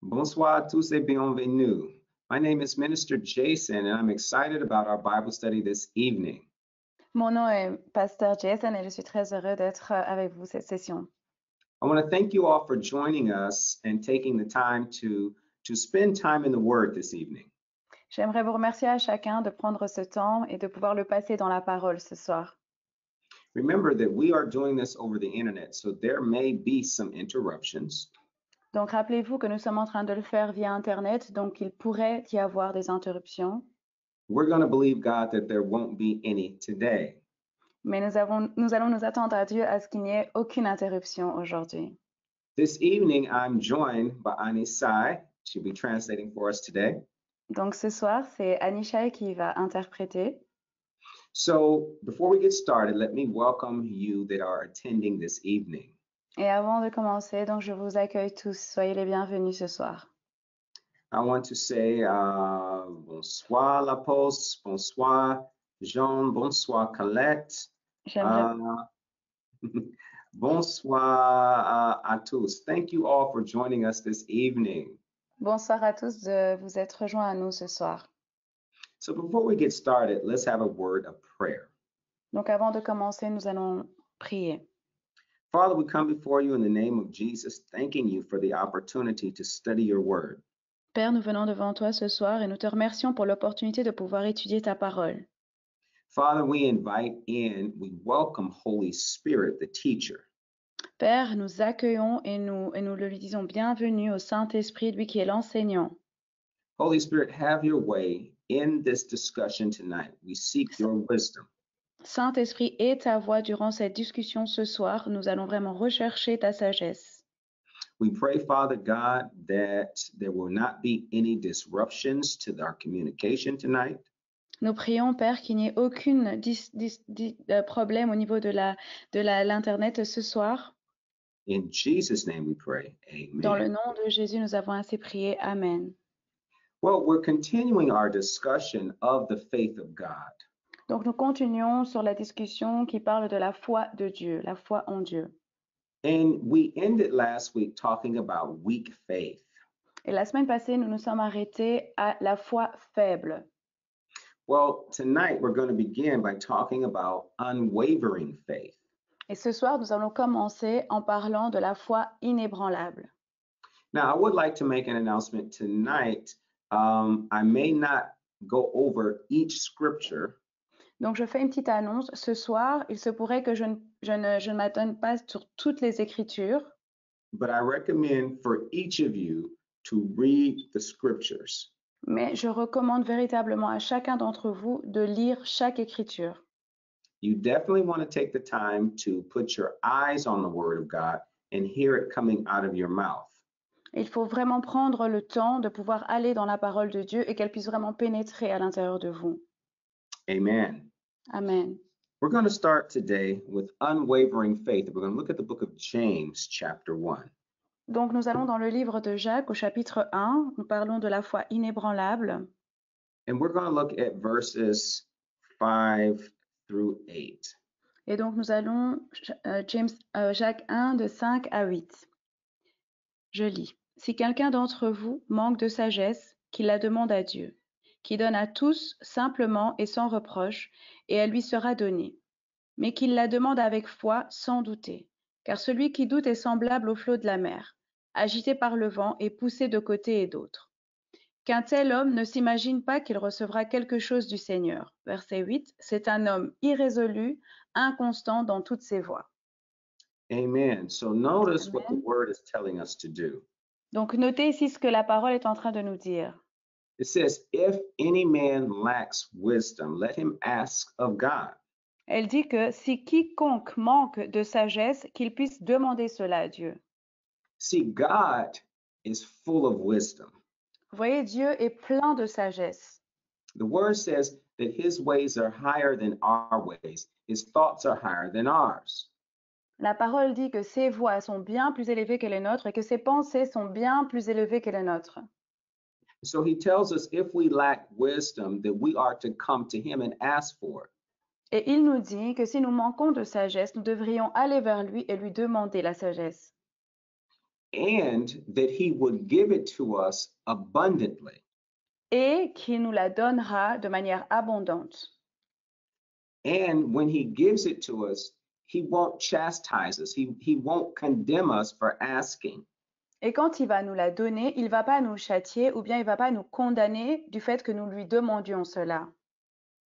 Bonsoir à tous et bienvenue. My name is Minister Jason, and I'm excited about our Bible study this evening. Mon nom est Pasteur Jason et je suis très heureux d'être avec vous cette session. I want to thank you all for joining us and taking the time to spend time in the Word this evening. J'aimerais vous remercier à chacun de prendre ce temps et de pouvoir le passer dans la parole ce soir. Remember that we are doing this over the internet, so there may be some interruptions. Donc rappelez-vous que nous sommes en train de le faire via Internet, donc il pourrait y avoir des interruptions. We're going to believe God that there won't be any today. Mais nous allons nous attendre à Dieu à ce qu'il n'y ait aucune interruption aujourd'hui. This evening, I'm joined by Anisai. She'll be translating for us today. Donc ce soir, c'est Anishai qui va interpréter. So before we get started, let me welcome you that are attending this evening. Et avant de commencer, donc je vous accueille tous. Soyez les bienvenus ce soir. I want to say bonsoir La Poste, bonsoir Jean, bonsoir Colette, J'aimerais bonsoir à tous. Thank you all for joining us this evening. Bonsoir à tous de vous être rejoints à nous ce soir. So before we get started, let's have a word of prayer. Donc avant de commencer, nous allons prier. Father, we come before you in the name of Jesus, thanking you for the opportunity to study your word. Père, nous venons devant toi ce soir et nous te remercions pour l'opportunité de pouvoir étudier ta parole. Father, we welcome Holy Spirit, the teacher. Père, nous accueillons et nous le lui disons bienvenue au Saint-Esprit, lui qui est l'enseignant. Holy Spirit, have your way in this discussion tonight. We seek your wisdom. Saint-Esprit, aie ta voix durant cette discussion ce soir. Nous allons vraiment rechercher ta sagesse. We pray, Father God, that there will not be any disruptions to our communication tonight. Nous prions, Père, qu'il n'y ait aucun problème au niveau de l'Internet ce soir. In Jesus' name we pray. Amen. Dans le nom de Jésus, nous avons ainsi prié. Amen. Well, we're continuing our discussion of the faith of God. Donc, nous continuons sur la discussion qui parle de la foi de Dieu, la foi en Dieu. And we ended last week talking about weak faith. Et la semaine passée, nous nous sommes arrêtés à la foi faible. Well, tonight we're going to begin by talking about unwavering faith. Et ce soir, nous allons commencer en parlant de la foi inébranlable. Now, I would like to make an announcement tonight. I may not go over each scripture. Donc, je fais une petite annonce. Ce soir, il se pourrait que je ne m'attonne pas sur toutes les Écritures. But I recommend for each of you to read the scriptures. Mais je recommande véritablement à chacun d'entre vous de lire chaque Écriture. You definitely want to take the time to put your eyes on the Word of God and hear it coming out of your mouth. Il faut vraiment prendre le temps de pouvoir aller dans la parole de Dieu et qu'elle puisse vraiment pénétrer à l'intérieur de vous. Amen. Amen. We're going to start today with unwavering faith. We're going to look at the book of James, chapter 1. Donc, nous allons dans le livre de Jacques au chapitre 1. Nous parlons de la foi inébranlable. And we're going to look at verses 5 through 8. Et donc, nous allons Jacques 1 de 5 à 8. Je lis. Si quelqu'un d'entre vous manque de sagesse, qu'il la demande à Dieu, qui donne à tous simplement et sans reproche, et elle lui sera donnée. Mais qu'il la demande avec foi, sans douter. Car celui qui doute est semblable au flot de la mer, agité par le vent et poussé de côté et d'autre. Qu'un tel homme ne s'imagine pas qu'il recevra quelque chose du Seigneur. Verset 8, c'est un homme irrésolu, inconstant dans toutes ses voies. Amen. So notice what the Amen. word is telling us to do. Donc notez ici ce que la parole est en train de nous dire. It says, if any man lacks wisdom, let him ask of God. Elle dit que si quiconque manque de sagesse, qu'il puisse demander cela à Dieu. See, God is full of wisdom. Vous voyez, Dieu est plein de sagesse. The word says that his ways are higher than our ways. His thoughts are higher than ours. La parole dit que ses voies sont bien plus élevées que les nôtres et que ses pensées sont bien plus élevées que les nôtres. So he tells us if we lack wisdom, that we are to come to him and ask for it. Et il nous dit que si nous manquons de sagesse, nous devrions aller vers lui et lui demander la sagesse. and that he would give it to us abundantly. et qu'il nous la donnera de manière abondante. And when he gives it to us, he won't chastise us. He won't condemn us for asking. Et quand il va nous la donner, il ne va pas nous châtier ou bien il ne va pas nous condamner du fait que nous lui demandions cela.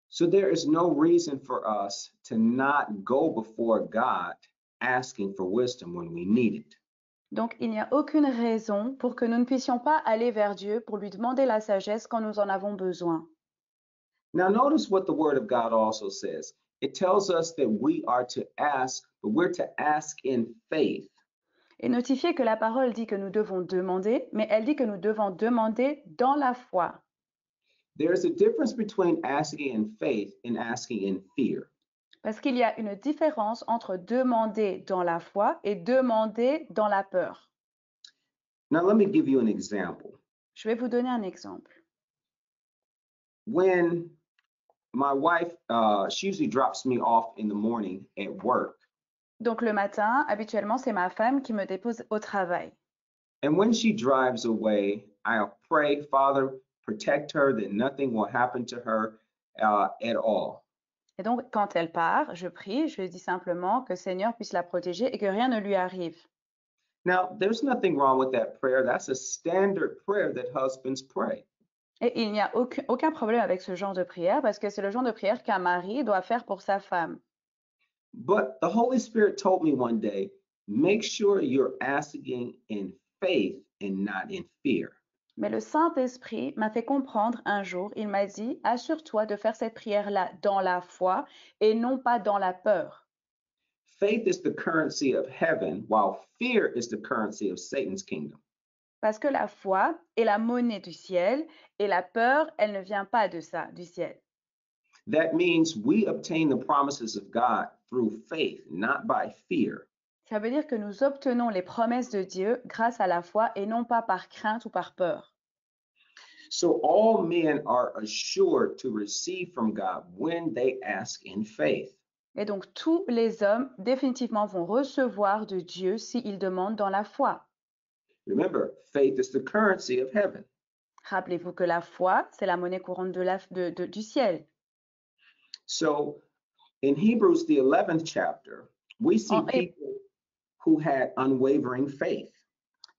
So there is no reason for us to not go before God asking for wisdom when we need it. Donc, il n'y a aucune raison pour que nous ne puissions pas aller vers Dieu pour lui demander la sagesse quand nous en avons besoin. Now, notice what the Word of God also says. It tells us that we are to ask, but we're to ask in faith. Et notifiez que la parole dit que nous devons demander, mais elle dit que nous devons demander dans la foi. There's a difference between asking in faith and asking in fear. Parce qu'il y a une différence entre demander dans la foi et demander dans la peur. Now, let me give you an example. Je vais vous donner un exemple. When my wife, she usually drops me off in the morning at work. Donc le matin, habituellement, c'est ma femme qui me dépose au travail. And when she drives away, I'll pray, Father, protect her, that nothing will happen to her at all. Et donc, quand elle part, je prie, je lui dis simplement que Seigneur puisse la protéger et que rien ne lui arrive. Now, there's nothing wrong with that prayer. That's a standard prayer that husbands pray. Et il n'y a aucun problème avec ce genre de prière parce que c'est le genre de prière qu'un mari doit faire pour sa femme. But the Holy Spirit told me one day, make sure you're asking in faith and not in fear. Mais le Saint-Esprit m'a fait comprendre un jour, il m'a dit, assure-toi de faire cette prière-là dans la foi et non pas dans la peur. Faith is the currency of heaven, while fear is the currency of Satan's kingdom. Parce que la foi est la monnaie du ciel et la peur, elle ne vient pas de ça, du ciel. That means we obtain the promises of God through faith, not by fear. Ça veut dire que nous obtenons les promesses de Dieu grâce à la foi et non pas par crainte ou par peur. So all men are assured to receive from God when they ask in faith. Et donc tous les hommes définitivement vont recevoir de Dieu s'ils demandent dans la foi. Remember, faith is the currency of heaven. Rappelez-vous que la foi, c'est la monnaie courante du ciel. So in Hebrews, the 11th chapter, we see people who had unwavering faith.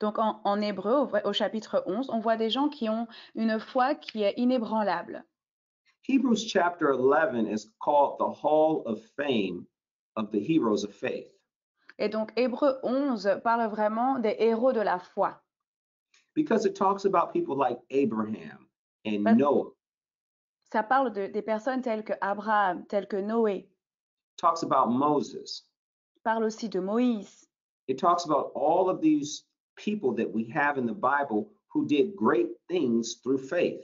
Donc en Hébreu, au chapitre 11, on voit des gens qui ont une foi qui est inébranlable. Hebrews chapter 11 is called the Hall of Fame of the heroes of faith. Et donc Hébreu 11 parle vraiment des héros de la foi. Because it talks about people like Abraham and Noah. Ça parle des personnes telles que Abraham, telles que Noé. Talks about Moses. Parle aussi de Moïse. It talks about all of these people that we have in the Bible who did great things through faith.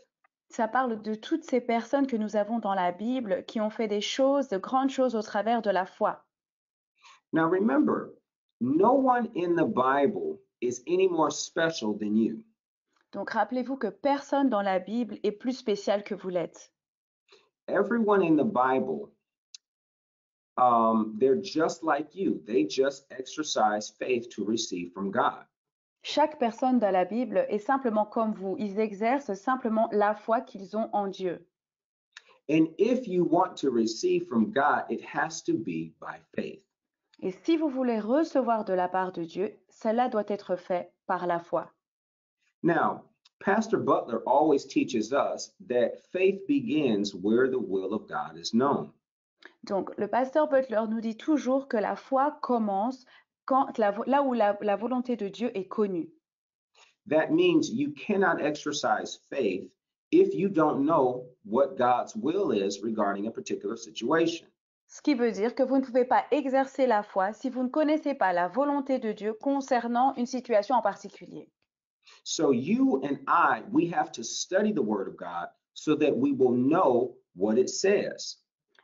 Ça parle de toutes ces personnes que nous avons dans la Bible qui ont fait des choses, de grandes choses au travers de la foi. Now remember, no one in the Bible is any more special than you. Donc rappelez-vous que personne dans la Bible est plus spécial que vous l'êtes. Everyone in the Bible, they're just like you. They just exercise faith to receive from God. Chaque personne dans la Bible est simplement comme vous. Ils exercent simplement la foi qu'ils ont en Dieu. And if you want to receive from God, it has to be by faith. Et si vous voulez recevoir de la part de Dieu, cela doit être fait par la foi. Now, Pastor Butler always teaches us that faith begins where the will of God is known. Donc, le pasteur Butler nous dit toujours que la foi commence là où la volonté de Dieu est connue. That means you cannot exercise faith if you don't know what God's will is regarding a particular situation. Ce qui veut dire que vous ne pouvez pas exercer la foi si vous ne connaissez pas la volonté de Dieu concernant une situation en particulier. So you and I, we have to study the Word of God so that we will know what it says.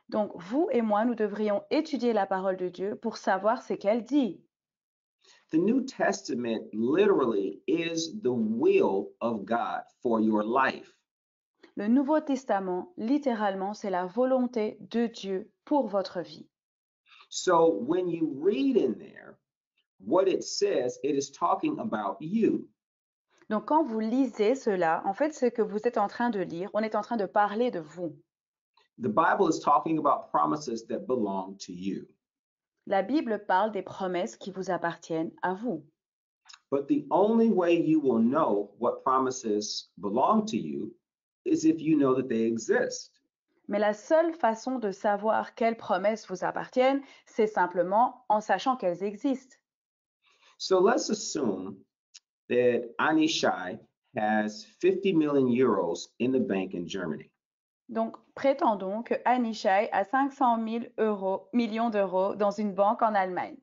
Donc, vous et moi, nous devrions étudier la parole de Dieu pour savoir ce qu'elle dit. The New Testament literally is the will of God for your life. Le Nouveau Testament, littéralement, c'est la volonté de Dieu pour votre vie. So when you read in there, what it says, it is talking about you. Donc, quand vous lisez cela, en fait, ce que vous êtes en train de lire, on est en train de parler de vous. The Bible is talking about promises that belong to you. La Bible parle des promesses qui vous appartiennent à vous. But the only way you will know what promises belong to you is if you know that they exist. Mais la seule façon de savoir quelles promesses vous appartiennent, c'est simplement en sachant qu'elles existent. So let's assume that Anishai has 50 million euros in the bank in Germany. Donc, prétendons que Anishai a 500 000 millions d'euros dans une banque en Allemagne.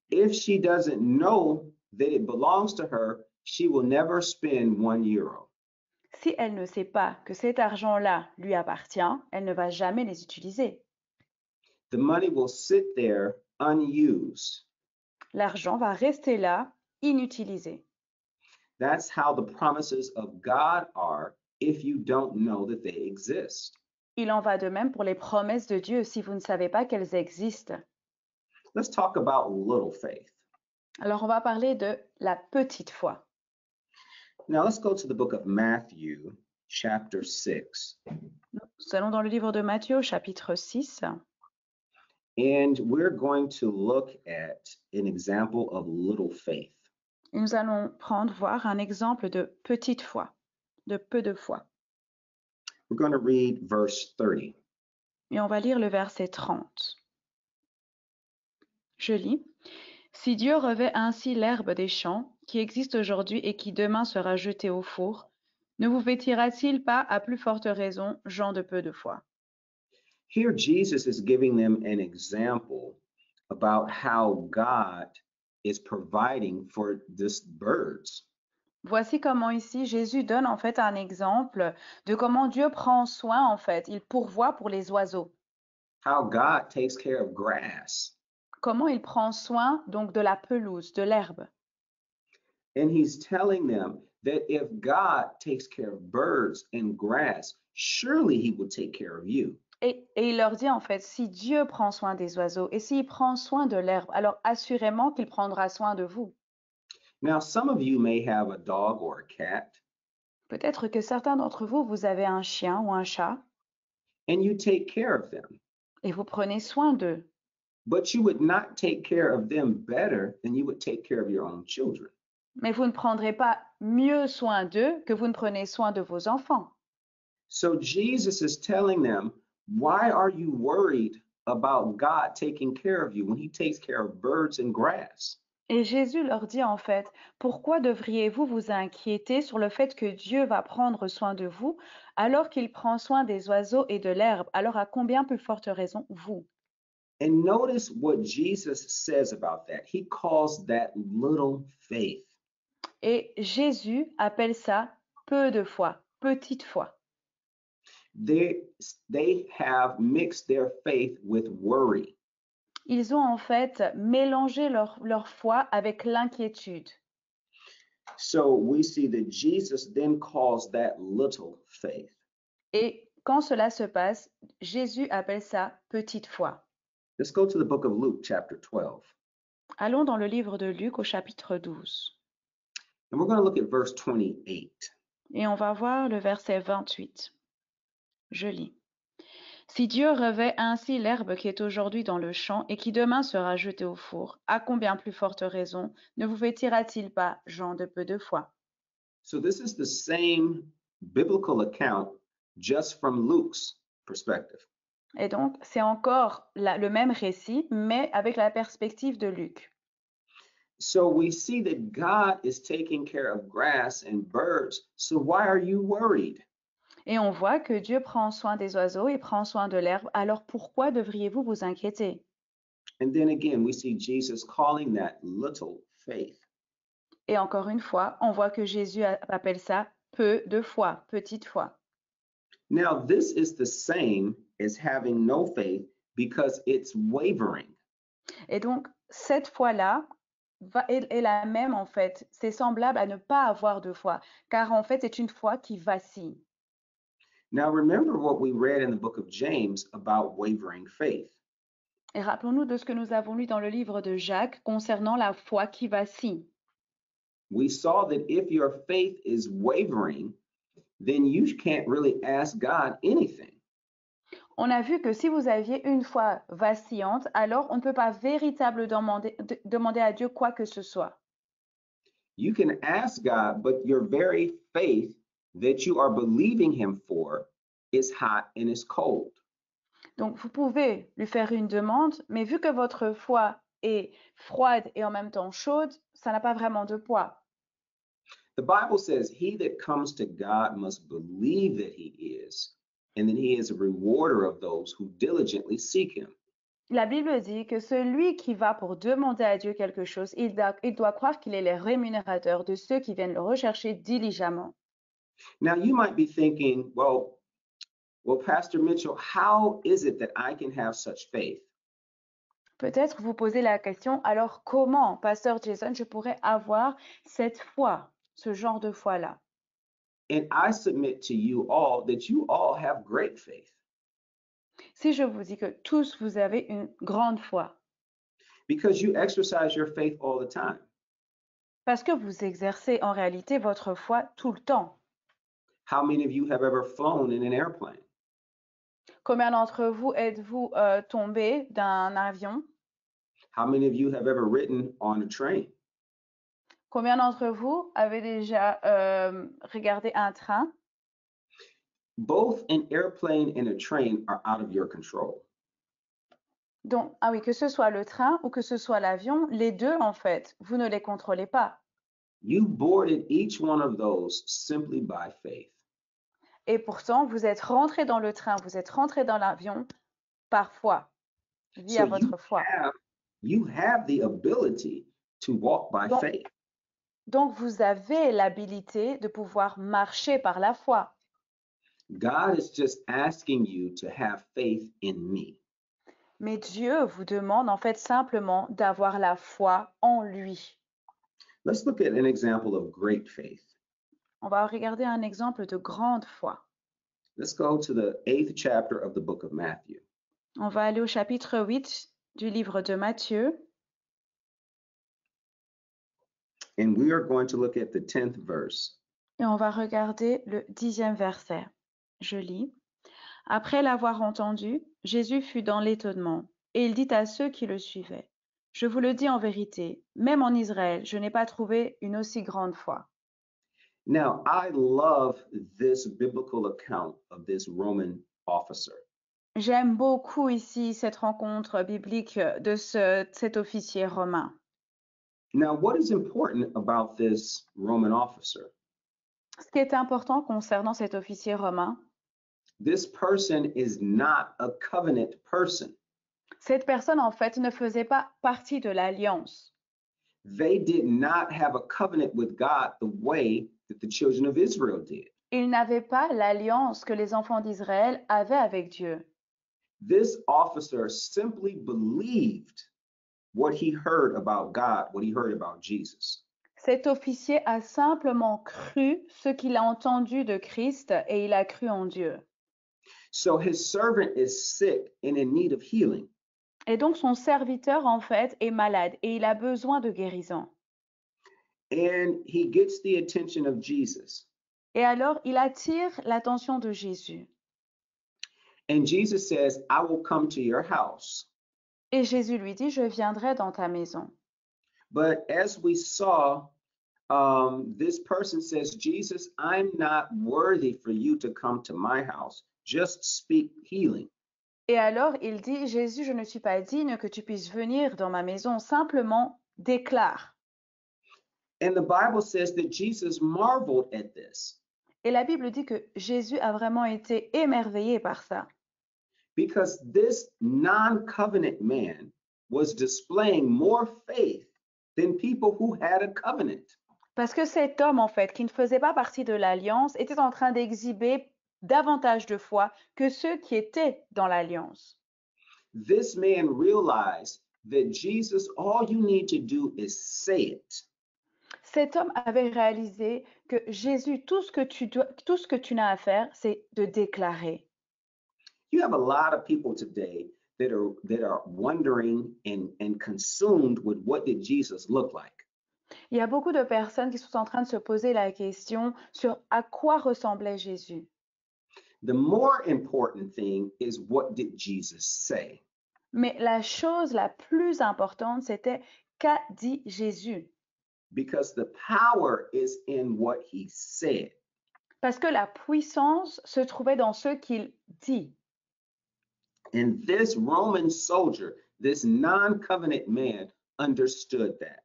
If she doesn't know that it belongs to her, she will never spend 1 euro. Si elle ne sait pas que cet argent-là lui appartient, elle ne va jamais les utiliser. The money will sit there unused. L'argent va rester là, inutilisé. That's how the promises of God are if you don't know that they exist. Il en va de même pour les promesses de Dieu si vous ne savez pas qu'elles existent. Let's talk about little faith. Alors, on va parler de la petite foi. Now let's go to the book of Matthew, chapter 6. Nous allons dans le livre de Matthieu, chapitre 6, And we're going to look at an example of little faith. et nous allons voir un exemple de petite foi, de peu de foi. We're going to read verse 30. Et on va lire le verset 30. Je lis. Si Dieu revêt ainsi l'herbe des champs, qui existe aujourd'hui et qui demain sera jetée au four, ne vous vêtira-t-il pas à plus forte raison, gens de peu de foi? Here, Jesus is giving them an example about how God is providing for these birds. Voici comment ici Jésus donne en fait un exemple de comment Dieu prend soin en fait, il pourvoit pour les oiseaux. How God takes care of grass. Comment il prend soin donc de la pelouse, de l'herbe. And he's telling them that if God takes care of birds and grass, surely he will take care of you. Et il leur dit en fait, si Dieu prend soin des oiseaux et s'il prend soin de l'herbe, alors assurément qu'il prendra soin de vous. Now, some of you may have a dog or a cat, Peut-être que certains d'entre vous, vous avez un chien ou un chat and you take care of them, et vous prenez soin d'eux. but you would not take care of them better than you would take care of your own children. Mais vous ne prendrez pas mieux soin d'eux que vous ne prenez soin de vos enfants. So Jesus is telling them, why are you worried about God taking care of you when he takes care of birds and grass? Et Jésus leur dit en fait, pourquoi devriez-vous vous inquiéter sur le fait que Dieu va prendre soin de vous alors qu'il prend soin des oiseaux et de l'herbe? Alors à combien plus forte raison vous? And notice what Jesus says about that. He calls that little faith. Et Jésus appelle ça peu de foi, petite foi. They have mixed their faith with worry. Ils ont en fait mélangé leur foi avec l'inquiétude. So we see that Jesus then calls that little faith. Et quand cela se passe, Jésus appelle ça petite foi. Let's go to the book of Luke, chapter 12. Allons dans le livre de Luc au chapitre 12. And we're going to look at verse 28. Et on va voir le verset 28. Je lis. Si Dieu revêt ainsi l'herbe qui est aujourd'hui dans le champ et qui demain sera jetée au four, à combien plus forte raison ne vous vêtira-t-il pas, gens de peu de foi? So this is the same biblical account, just from Luke's perspective. Et donc, c'est encore le même récit, mais avec la perspective de Luc. So we see that God is taking care of grass and birds. So why are you worried? Et on voit que Dieu prend soin des oiseaux et prend soin de l'herbe. Alors pourquoi devriez-vous vous inquiéter? And then again, we see Jesus calling that little faith. Et encore une fois, on voit que Jésus appelle ça peu de foi, petite foi. Now, this is the same as having no faith because it's wavering. Et donc, cette foi-là est la même en fait. C'est semblable à ne pas avoir de foi, car en fait, c'est une foi qui vacille. Now, remember what we read in the book of James about wavering faith. Et rappelons-nous de ce que nous avons lu dans le livre de Jacques concernant la foi qui vacille. We saw that if your faith is wavering, then you can't really ask God anything. On a vu que si vous aviez une foi vacillante, alors on ne peut pas véritablement demander à Dieu quoi que ce soit. You can ask God, but your very faith that you are believing Him for is hot and is cold. Donc vous pouvez lui faire une demande, mais vu que votre foi est froide et en même temps chaude, ça n'a pas vraiment de poids. The Bible says, He that comes to God must believe that He is, and that He is a rewarder of those who diligently seek Him. La Bible dit que celui qui va pour demander à Dieu quelque chose, il doit croire qu'il est le rémunérateur de ceux qui viennent le rechercher diligemment. Now, you might be thinking, well, Pastor Mitchell, how is it that I can have such faith? Peut-être vous posez la question, alors comment, Pasteur Jason, je pourrais avoir cette foi, ce genre de foi-là? And I submit to you all that you all have great faith. Si je vous dis que tous vous avez une grande foi, Because you exercise your faith all the time. parce que vous exercez en réalité votre foi tout le temps. How many of you have ever flown in an airplane? Combien d'entre vous êtes-vous tombés d'un avion? How many of you have ever ridden on a train? Combien d'entre vous avez déjà regardé un train? Both an airplane and a train are out of your control. Donc, ah oui, que ce soit le train ou que ce soit l'avion, les deux, en fait, vous ne les contrôlez pas. You boarded each one of those simply by faith. Et pourtant, vous êtes rentré dans le train, vous êtes rentré dans l'avion par foi, via So votre foi. you have the ability to walk by Donc, faith. donc, vous avez l'habilité de pouvoir marcher par la foi. God is just asking you to have faith in me. Mais Dieu vous demande en fait simplement d'avoir la foi en lui. Let's look at an example of great faith. On va regarder un exemple de grande foi. Let's go to the 8th chapter of the book of Matthew. On va aller au chapitre 8 du livre de Matthieu. And we are going to look at the 10th verse. Et on va regarder le 10e verset. Je lis. Après l'avoir entendu, Jésus fut dans l'étonnement, et il dit à ceux qui le suivaient, je vous le dis en vérité, même en Israël, je n'ai pas trouvé une aussi grande foi. Now, I love this biblical account of this Roman officer. J'aime beaucoup ici cette rencontre biblique de cet officier romain. Now, what is important about this Roman officer? Ce qui est important concernant cet officier romain, This person is not a covenant person. cette personne en fait ne faisait pas partie de l'alliance. They did not have a covenant with God the way that the children of Israel did. Il n'avait pas l'alliance que les enfants d'Israël avaient avec Dieu. This officer simply believed what he heard about God, what he heard about Jesus. Cet officier a simplement cru ce qu'il a entendu de Christ et il a cru en Dieu. So his servant is sick and in need of healing. Et donc son serviteur en fait est malade et il a besoin de guérison. And he gets the attention of Jesus. Et alors il attire l'attention de Jésus. And Jesus says, I will come to your house. Et Jésus lui dit, je viendrai dans ta maison. But as we saw, this person says, Jesus, I'm not worthy for you to come to my house. Just speak healing. Et alors il dit, Jésus, je ne suis pas digne que tu puisses venir dans ma maison, simplement déclare. And the Bible says that Jesus marveled at this. Et la Bible dit que Jésus a vraiment été émerveillé par ça. Because this non-covenant man was displaying more faith than people who had a covenant. Parce que cet homme, en fait, qui ne faisait pas partie de l'alliance, était en train d'exhiber davantage de foi que ceux qui étaient dans l'alliance. This man realized that Jesus, all you need to do is say it. Cet homme avait réalisé que Jésus, tout ce que tu n'as à faire, c'est de déclarer. You have a lot of people today that are wondering and consumed with what did Jesus look like. Il y a beaucoup de personnes qui sont en train de se poser la question sur à quoi ressemblait Jésus. The more important thing is what did Jesus say? Mais la chose la plus importante, c'était qu'a dit Jésus? Because the power is in what he said. Parce que la puissance se trouvait dans ce qu'il dit. And this Roman soldier, this non-covenant man, understood that.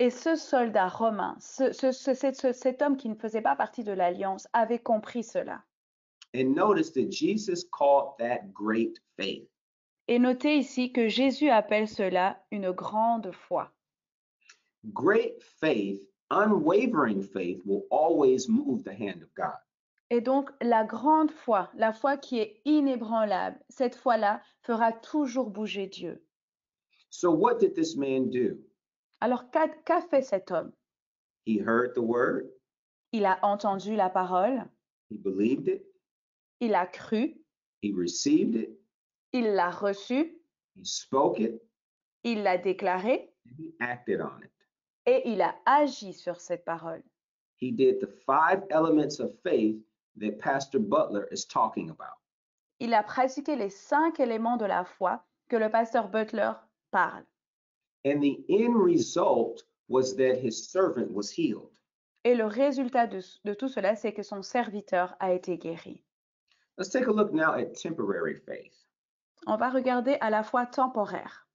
Et ce soldat romain, cet homme qui ne faisait pas partie de l'alliance, avait compris cela. And notice that Jesus called that great faith. Et notez ici que Jésus appelle cela une grande foi. Great faith, unwavering faith, will always move the hand of God. Et donc, la grande foi, la foi qui est inébranlable, cette foi-là fera toujours bouger Dieu. So what did this man do? Alors, qu'a fait cet homme? He heard the word, Il a entendu la parole, he believed it, il a cru, he received it, il l'a reçu, he spoke it, il l'a déclaré and he acted on it. et il a agi sur cette parole. He did the 5 elements of faith that Pastor Butler is talking about. Il a pratiqué les 5 éléments de la foi que le pasteur Butler parle. And the end result was that his servant was healed. Et le résultat de tout cela, c'est que son serviteur a été guéri. Let's take a look now at temporary faith. On va regarder à la foi temporaire.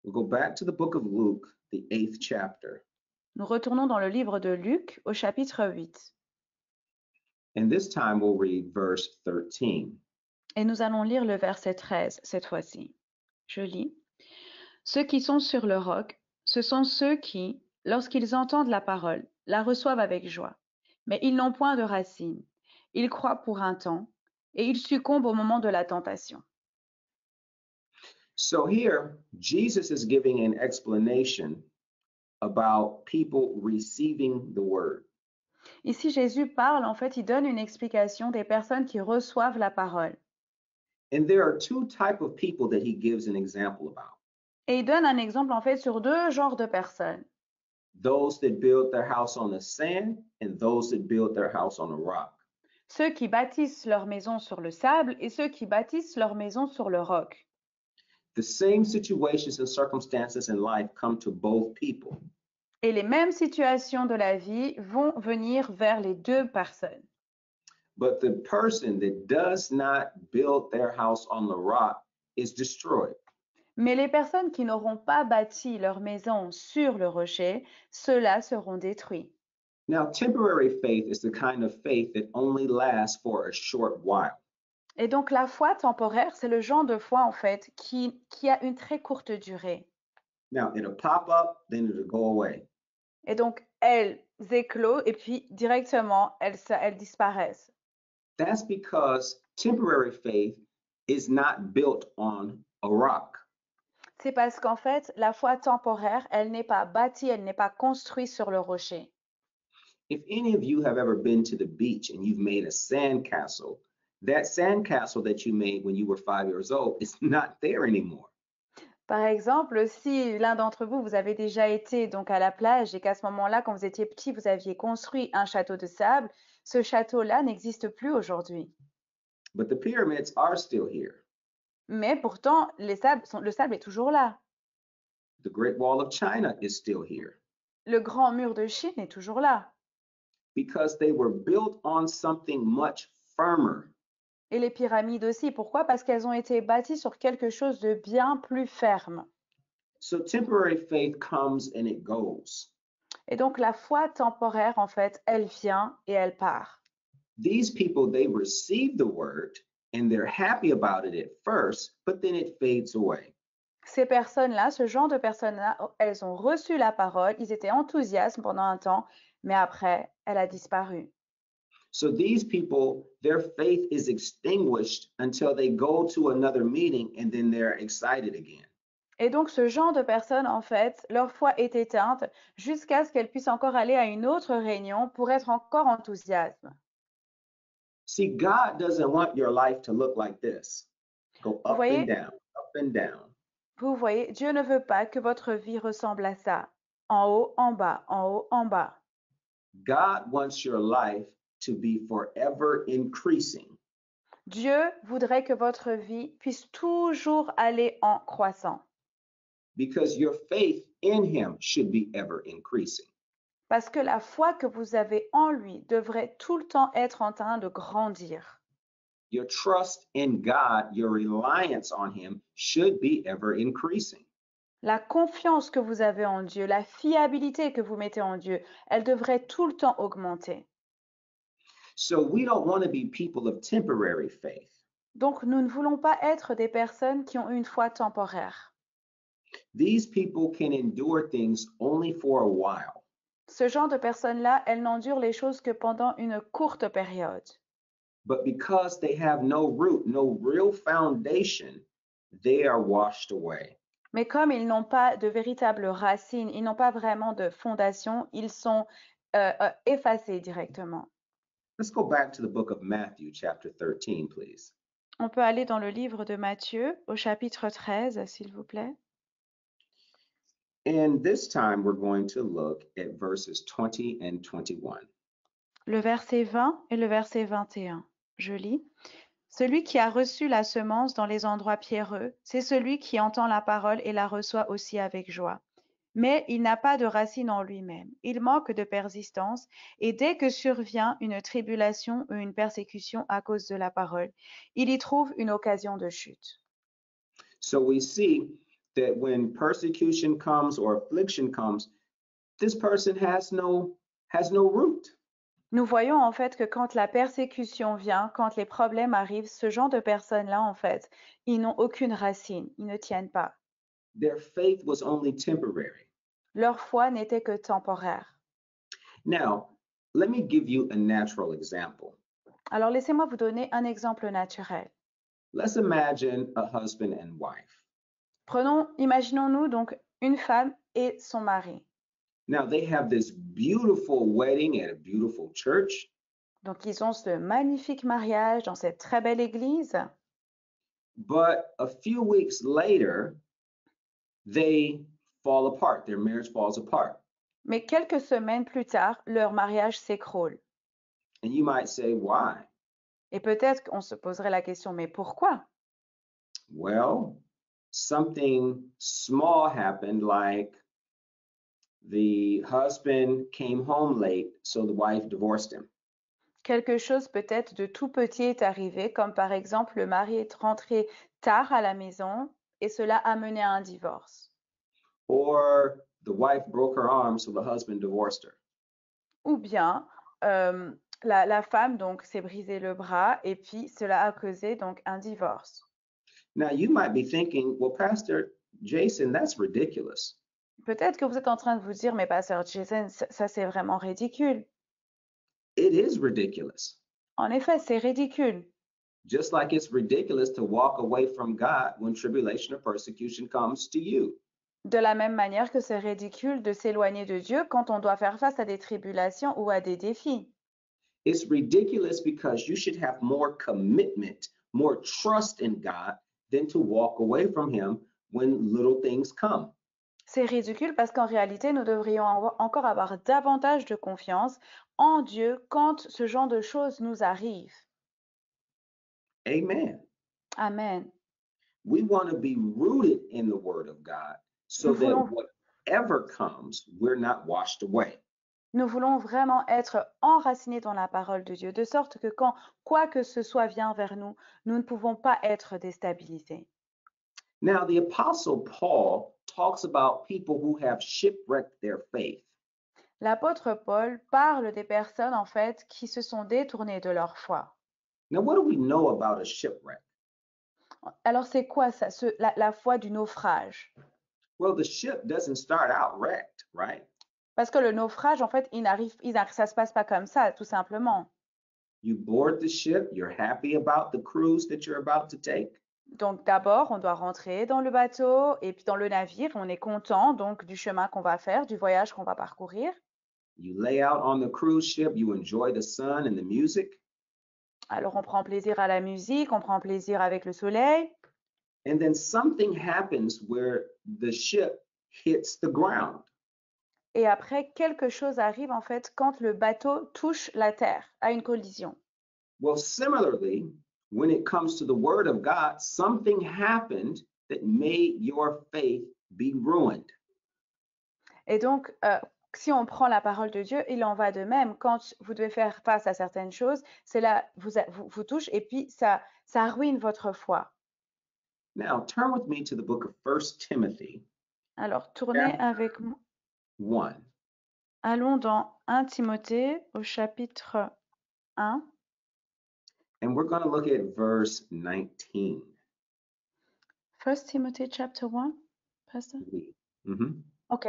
We'll go back to the book of Luke, the 8th chapter. Nous retournons dans le livre de Luc au chapitre 8. And this time we'll read verse 13. Et nous allons lire le verset 13 cette fois-ci. Je lis. Ceux qui sont sur le roc, ce sont ceux qui, lorsqu'ils entendent la parole, la reçoivent avec joie. Mais ils n'ont point de racines. Ils croient pour un temps et ils succombent au moment de la tentation. So here, Jesus is giving an explanation about people receiving the word. Ici, Jésus parle, en fait, il donne une explication des personnes qui reçoivent la parole. And there are 2 types of people that he gives an example about. Et il donne un exemple, en fait, sur 2 genres de personnes. Those that build their house on the sand and those that build their house on a rock. Ceux qui bâtissent leur maison sur le sable et ceux qui bâtissent leur maison sur le roc. The same situations and circumstances in life come to both people. Et les mêmes situations de la vie vont venir vers les 2 personnes. But the person that does not build their house on the rock is destroyed. Mais les personnes qui n'auront pas bâti leur maison sur le rocher, ceux-là seront détruits. Now, temporary faith is the kind of faith that only lasts for a short while. Et donc la foi temporaire, c'est le genre de foi en fait qui a une très courte durée. Now, it'll pop up, then it'll go away. Et donc elles éclosent et puis directement elles disparaissent. That's because temporary faith is not built on a rock. C'est parce qu'en fait, la foi temporaire, elle n'est pas bâtie, elle n'est pas construite sur le rocher. If any of you have ever been to the beach and you've made a sandcastle, that sandcastle that you made when you were 5 years old is not there anymore. Par exemple, si l'un d'entre vous, vous avez déjà été donc à la plage et qu'à ce moment-là, quand vous étiez petit, vous aviez construit un château de sable, ce château-là n'existe plus aujourd'hui. But the pyramids are still here. Mais pourtant, le sable est toujours là. The Great Wall of China is still here Le grand mur de Chine est toujours là. because they were built on something much firmer. Et les pyramides aussi. Pourquoi? Parce qu'elles ont été bâties sur quelque chose de bien plus ferme. So temporary faith comes and it goes. Et donc la foi temporaire, en fait, elle vient et elle part. These people, they receive the word and they're happy about it at first, but then it fades away. Ces personnes-là, ce genre de personnes-là, elles ont reçu la parole, ils étaient enthousiastes pendant un temps, mais après, elle a disparu. So these people, their faith is extinguished until they go to another meeting and then they're excited again. Et donc, ce genre de personnes, en fait, leur foi est éteinte jusqu'à ce qu'elles puissent encore aller à une autre réunion pour être encore enthousiastes. See, God doesn't want your life to look like this. Go Vous up and voyez, down, up and down. vous voyez, Dieu ne veut pas que votre vie ressemble à ça. En haut, en bas, en haut, en bas. God wants your life to be forever increasing Dieu voudrait que votre vie puisse toujours aller en croissant. because your faith in him should be ever increasing. Parce que la foi que vous avez en lui devrait tout le temps être en train de grandir. Your trust in God, your reliance on him should be ever increasing. La confiance que vous avez en Dieu, la fiabilité que vous mettez en Dieu, elle devrait tout le temps augmenter. So we don't want to be people of temporary faith. Donc, nous ne voulons pas être des personnes qui ont une foi temporaire. These people can endure things only for a while. Ce genre de personnes-là, elles n'endurent les choses que pendant une courte période. But because they have no root, no real foundation, they are washed away. Mais comme ils n'ont pas de véritables racines, ils n'ont pas vraiment de fondation, ils sont effacés directement. Let's go back to the book of Matthew, chapter 13, please. On peut aller dans le livre de Matthieu, au chapitre 13, s'il vous plaît. And this time we're going to look at verses 20 and 21. Le verset 20 et le verset 21. Je lis. Celui qui a reçu la semence dans les endroits pierreux, c'est celui qui entend la parole et la reçoit aussi avec joie. Mais il n'a pas de racine en lui-même. Il manque de persistance et dès que survient une tribulation ou une persécution à cause de la parole, il y trouve une occasion de chute. So we see that when persecution comes or affliction comes, this person has no root. Nous voyons en fait que quand la persécution vient, quand les problèmes arrivent, ce genre de personnes-là, en fait, ils n'ont aucune racine, ils ne tiennent pas. Their faith was only temporary. Leur foi n'était que temporaire. Now, let me give you a natural example. Alors laissez-moi vous donner un exemple naturel. Let's imagine a husband and wife. Imaginons-nous donc une femme et son mari. Now, they have this beautiful wedding at a beautiful church. Donc ils ont ce magnifique mariage dans cette très belle église. But a few weeks later, they fall apart. Their marriage falls apart. Mais quelques semaines plus tard, leur mariage s'écroule. And you might say, why? Et peut-être qu'on se poserait la question, mais pourquoi? Well, something small happened, like the husband came home late, so the wife divorced him. Quelque chose peut-être de tout petit est arrivé, comme par exemple le mari est rentré tard à la maison et cela a mené à un divorce. Or the wife broke her arm, so the husband divorced her. Ou bien la femme donc s'est brisé le bras et puis cela a causé donc un divorce. Now, you might be thinking, well, Pastor Jason, that's ridiculous. Peut-être que vous êtes en train de vous dire, mais pasteur Jason, ça c'est vraiment ridicule. It is ridiculous. En effet, c'est ridicule. Just like it's ridiculous to walk away from God when tribulation or persecution comes to you. De la même manière que c'est ridicule de s'éloigner de Dieu quand on doit faire face à des tribulations ou à des défis. It's ridiculous because you should have more commitment, more trust in God than to walk away from him when little things come. C'est ridicule parce qu'en réalité, nous devrions encore avoir davantage de confiance en Dieu quand ce genre de choses nous arrivent. Amen. Amen. We want to be rooted in the word of God so Nous voulons, that whatever comes, we're not washed away. nous voulons vraiment être enracinés dans la parole de Dieu, de sorte que quand quoi que ce soit vient vers nous, nous ne pouvons pas être déstabilisés. Now, the Apostle Paul talks about people who have shipwrecked their faith. L'apôtre Paul parle des personnes en fait qui se sont détournées de leur foi. Now, what do we know about a shipwreck? Alors c'est quoi ça, la foi du naufrage? Well, the ship doesn't start out wrecked, right? Parce que le naufrage, en fait, ça se passe pas comme ça, tout simplement. You board the ship, you're happy about the cruise that you're about to take. Donc d'abord, on doit rentrer dans le bateau et puis dans le navire, on est content donc du chemin qu'on va faire, du voyage qu'on va parcourir. You lay out on the cruise ship, you enjoy the sun and the music. Alors on prend plaisir à la musique, on prend plaisir avec le soleil. And then something happens where the ship hits the ground. Et après, quelque chose arrive en fait quand le bateau touche la terre, à une collision. Well, similarly, when it comes to the word of God, something happened that made your faith be ruined. Et donc, si on prend la parole de Dieu, il en va de même. Quand vous devez faire face à certaines choses, c'est là, vous touche et puis ça ruine votre foi. Now, turn with me to the book of 1 Timothy Alors, tournez avec moi. 1. Allons dans 1 Timothée au chapitre 1. And we're going to look at verse 19. 1 Timothy chapter 1, Pastor? Mhm. Ok.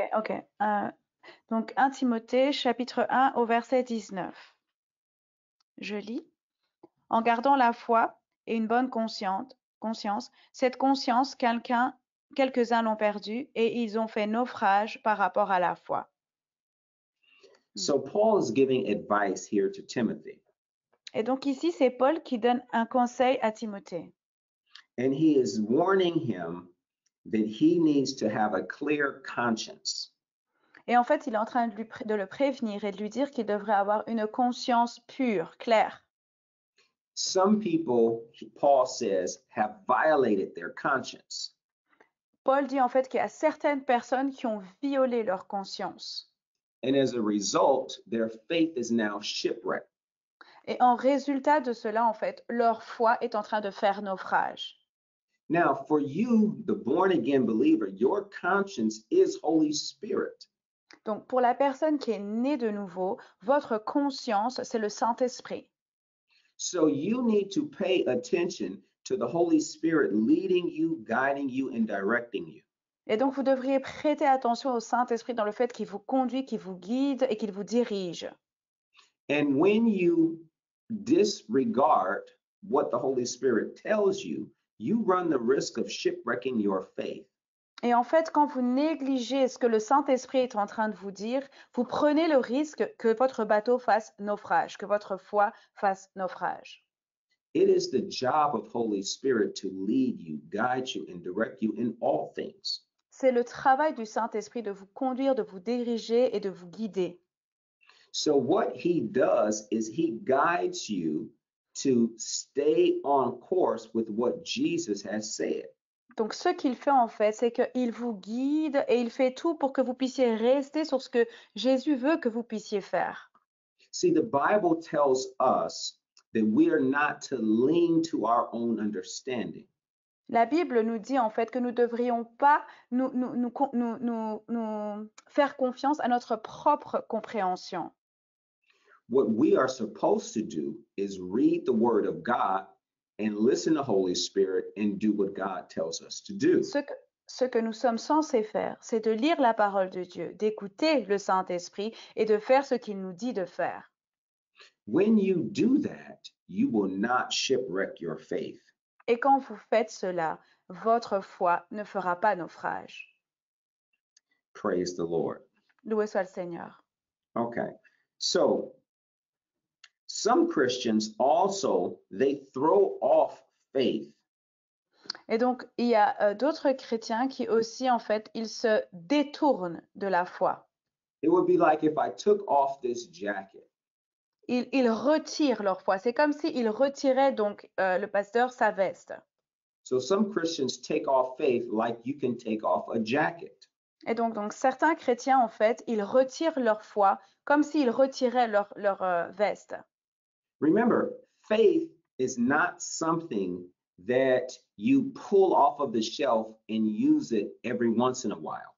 Donc 1 Timothée chapitre 1 au verset 19. Je lis. En gardant la foi et une bonne conscience, cette conscience, quelques-uns l'ont perdue et ils ont fait naufrage par rapport à la foi. So Paul is giving advice here to Timothy. Et donc ici, c'est Paul qui donne un conseil à Timothée. And he is warning him that he needs to have a clear conscience. Et en fait, il est en train de le prévenir et de lui dire qu'il devrait avoir une conscience pure, claire. Some people, Paul says, have violated their conscience. Paul dit en fait qu'il y a certaines personnes qui ont violé leur conscience. And as a result, their faith is now shipwrecked. Et en résultat de cela, en fait, leur foi est en train de faire naufrage. Now, for you, the born again believer, your conscience is Holy Spirit. Donc, pour la personne qui est née de nouveau, votre conscience, c'est le Saint-Esprit. So you need to pay attention to the Holy Spirit leading you, guiding you, and directing you. Et donc, vous devriez prêter attention au Saint-Esprit dans le fait qu'il vous conduit, qu'il vous guide et qu'il vous dirige. And when you disregard what the Holy Spirit tells you, you run the risk of shipwrecking your faith. Et en fait, quand vous négligez ce que le Saint-Esprit est en train de vous dire, vous prenez le risque que votre bateau fasse naufrage, que votre foi fasse naufrage. It is the job of Holy Spirit to lead you, guide you, and direct you in all things. C'est le travail du Saint-Esprit de vous conduire, de vous diriger et de vous guider. So what he does is he guides you to stay on course with what Jesus has said. Donc, ce qu'il fait en fait, c'est qu'il vous guide et il fait tout pour que vous puissiez rester sur ce que Jésus veut que vous puissiez faire. See, the Bible tells us that we are not to lean to our own understanding. La Bible nous dit en fait que nous ne devrions pas nous faire confiance à notre propre compréhension. What we are supposed to do is read the Word of God and listen to Holy Spirit and do what God tells us to do. Ce que nous sommes censés faire, c'est de lire la parole de Dieu, d'écouter le Saint-Esprit et de faire ce qu'il nous dit de faire. When you do that, you will not shipwreck your faith. Et quand vous faites cela, votre foi ne fera pas naufrage. Praise the Lord. Loué soit le Seigneur. Okay. So, some Christians also, they throw off faith. Et donc, il y a d'autres chrétiens qui aussi, en fait, ils se détournent de la foi. It would be like if I took off this jacket. Ils retirent leur foi. C'est comme s'ils retiraient donc le pasteur sa veste. So some Christians take off faith like you can take off a jacket. Et donc certains chrétiens, en fait, ils retirent leur foi comme s'ils retiraient leur veste. Remember, faith is not something that you pull off of the shelf and use it every once in a while.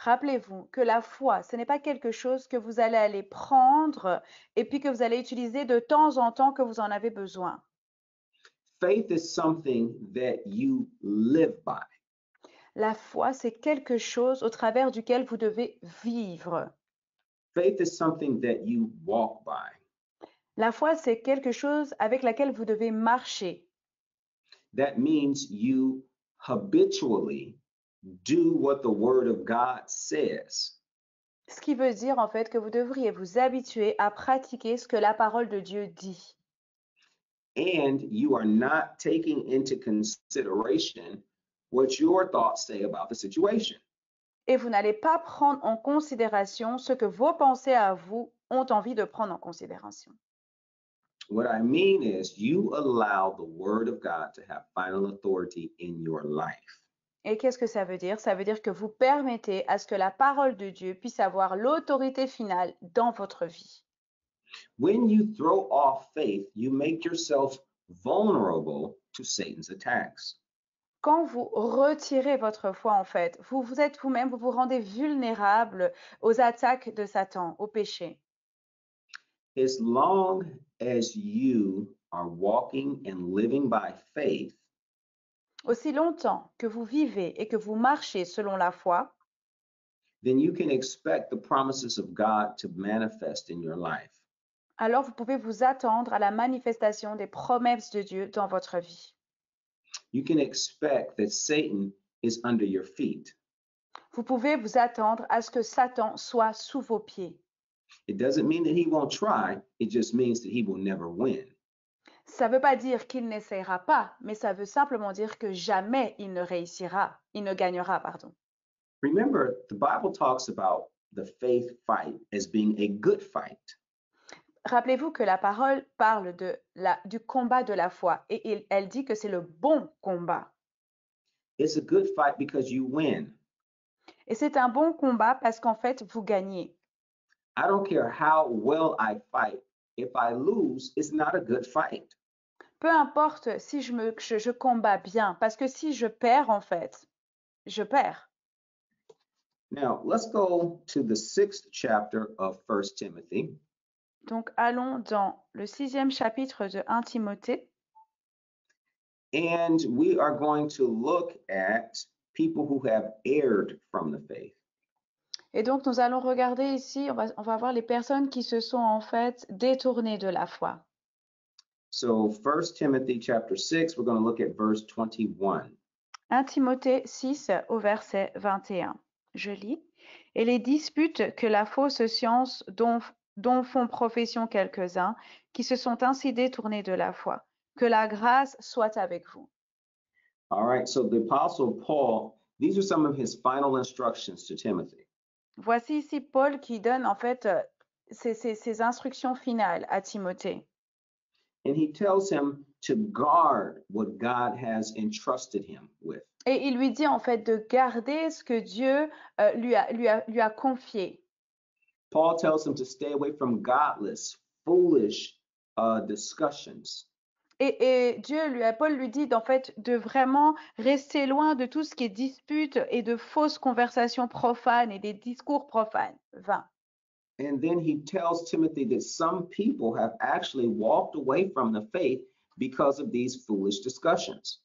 Rappelez-vous que la foi, ce n'est pas quelque chose que vous allez aller prendre et puis que vous allez utiliser de temps en temps que vous en avez besoin. Faith is something that you live by. La foi, c'est quelque chose au travers duquel vous devez vivre. Faith is something that you walk by. La foi, c'est quelque chose avec laquelle vous devez marcher. That means you habitually do what the Word of God says. Ce qui veut dire en fait que vous devriez vous habituer à pratiquer ce que la parole de Dieu dit. And you are not taking into consideration what your thoughts say about the situation. Et vous n'allez pas prendre en considération ce que vos pensées à vous ont envie de prendre en considération. What I mean is you allow the word of God to have final authority in your life. Et qu'est-ce que ça veut dire? Ça veut dire que vous permettez à ce que la parole de Dieu puisse avoir l'autorité finale dans votre vie. When you throw off faith, you make yourself vulnerable to Satan's attacks. Quand vous retirez votre foi, en fait, vous êtes vous-même, vous vous rendez vulnérable aux attaques de Satan, au péché. As long as you are walking and living by faith, Aussi longtemps que vous vivez et que vous marchez selon la foi, then you can expect the promises of God to manifest in your life. alors vous pouvez vous attendre à la manifestation des promesses de Dieu dans votre vie. You can expect that Satan is under your feet. Vous pouvez vous attendre à ce que Satan soit sous vos pieds. It doesn't mean that he won't try, it just means that he will never win. Ça ne veut pas dire qu'il n'essayera pas, mais ça veut simplement dire que jamais il ne réussira, il ne gagnera, pardon. Remember, the Bible talks about the faith fight as being a good fight. Rappelez-vous que la parole parle du combat de la foi et elle dit que c'est le bon combat. It's a good fight because you win. Et c'est un bon combat parce qu'en fait, vous gagnez. I don't care how well I fight. If I lose, it's not a good fight. Peu importe si je combats bien, parce que si je perds, en fait, je perds. Now, let's go to the 6th chapter of 1 Timothy. Donc, allons dans le 6e chapitre de 1 Timothée. And we are going to look at people who have erred from the faith. Et donc, nous allons regarder ici, on va voir les personnes qui se sont en fait détournées de la foi. So 1 Timothy chapter 6, we're going to look at verse 21. 1 Timothée 6 au verset 21. Je lis. Et les disputes que la fausse science dont font profession quelques-uns, qui se sont ainsi détournés de la foi. Que la grâce soit avec vous. All right, so the Apostle Paul, these are some of his final instructions to Timothy. Voici ici Paul qui donne en fait ses instructions finales à Timothée. And he tells him to guard what God has entrusted him with. Et il lui dit en fait de garder ce que Dieu lui a confié. Paul tells him to stay away from godless, foolish discussions. Et Paul lui dit en fait de vraiment rester loin de tout ce qui est dispute et de fausses conversations profanes et des discours profanes, vains. And then he tells Timothy that some people have actually walked away from the faith because of these foolish discussions.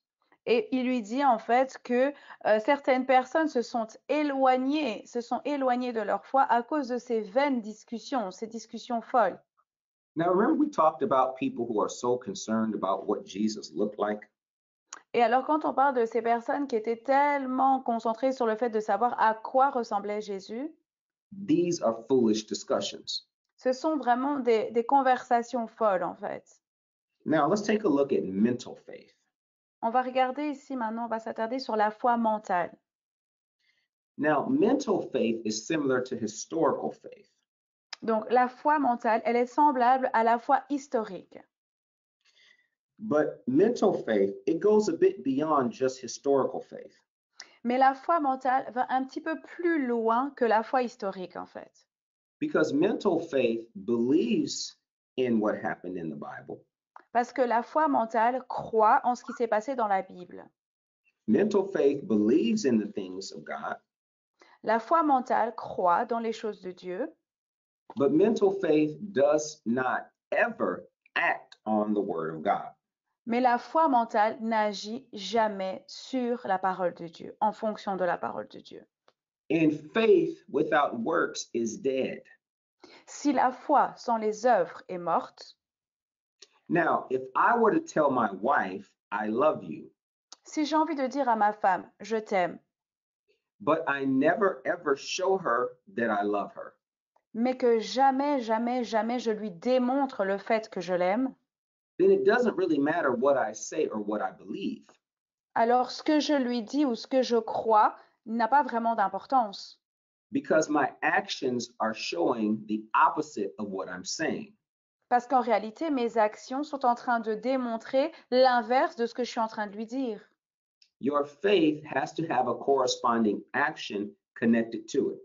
Et il lui dit en fait que certaines personnes se sont éloignées de leur foi à cause de ces vaines discussions, ces discussions folles. Now, remember we talked about people who are so concerned about what Jesus looked like? Et alors quand on parle de ces personnes qui étaient tellement concentrées sur le fait de savoir à quoi ressemblait Jésus, These are foolish discussions. ce sont vraiment des conversations folles en fait. Now, let's take a look at mental faith. On va regarder ici maintenant, on va s'attarder sur la foi mentale. Now, mental faith is similar to historical faith. Donc la foi mentale, elle est semblable à la foi historique. But mental faith, it goes a bit beyond just historical faith. Mais la foi mentale va un petit peu plus loin que la foi historique en fait. Because mental faith believes in what happened in the Bible. Parce que la foi mentale croit en ce qui s'est passé dans la Bible. Mental faith believes in the things of God. La foi mentale croit dans les choses de Dieu. But mental faith does not ever act on the word of God. Mais la foi mentale n'agit jamais sur la parole de Dieu, en fonction de la parole de Dieu. And faith without works is dead. Si la foi sans les œuvres est morte, Now, if I were to tell my wife, I love you, si j'ai envie de dire à ma femme, je t'aime, but I never ever show her that I love her, mais que jamais, jamais, jamais je lui démontre le fait que je l'aime, then it doesn't really matter what I say or what I believe. alors ce que je lui dis ou ce que je crois n'a pas vraiment d'importance. because my actions are showing the opposite of what I'm saying. Parce qu'en réalité, mes actions sont en train de démontrer l'inverse de ce que je suis en train de lui dire. Your faith has to have a corresponding action connected to it.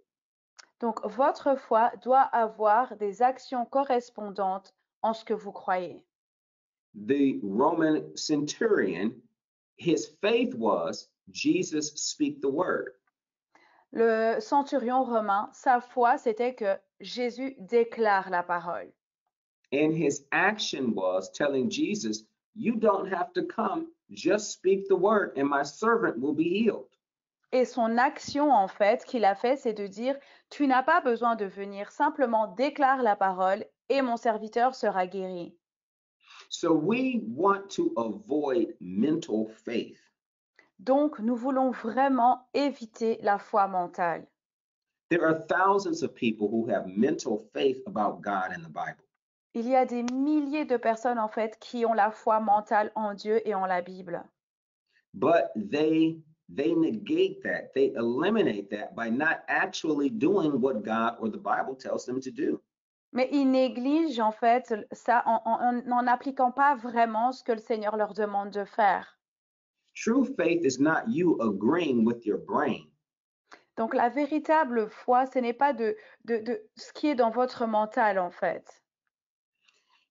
Donc, votre foi doit avoir des actions correspondantes en ce que vous croyez. The Roman centurion, his faith was Jesus speak the word. Le centurion romain, sa foi, c'était que Jésus déclare la parole. And his action was telling Jesus, you don't have to come, just speak the word and my servant will be healed. Et son action, en fait, qu'il a fait, c'est de dire, tu n'as pas besoin de venir, simplement déclare la parole et mon serviteur sera guéri. So we want to avoid mental faith. Donc, nous voulons vraiment éviter la foi mentale. There are thousands of people who have mental faith about God and the Bible. Il y a des milliers de personnes, en fait, qui ont la foi mentale en Dieu et en la Bible. But they negate that. They eliminate that by not actually doing what God or the Bible tells them to do. Mais ils négligent, en fait, ça en n'en appliquant pas vraiment ce que le Seigneur leur demande de faire. True faith is not you agreeing with your brain. Donc, la véritable foi, ce n'est pas de ce qui est dans votre mental, en fait.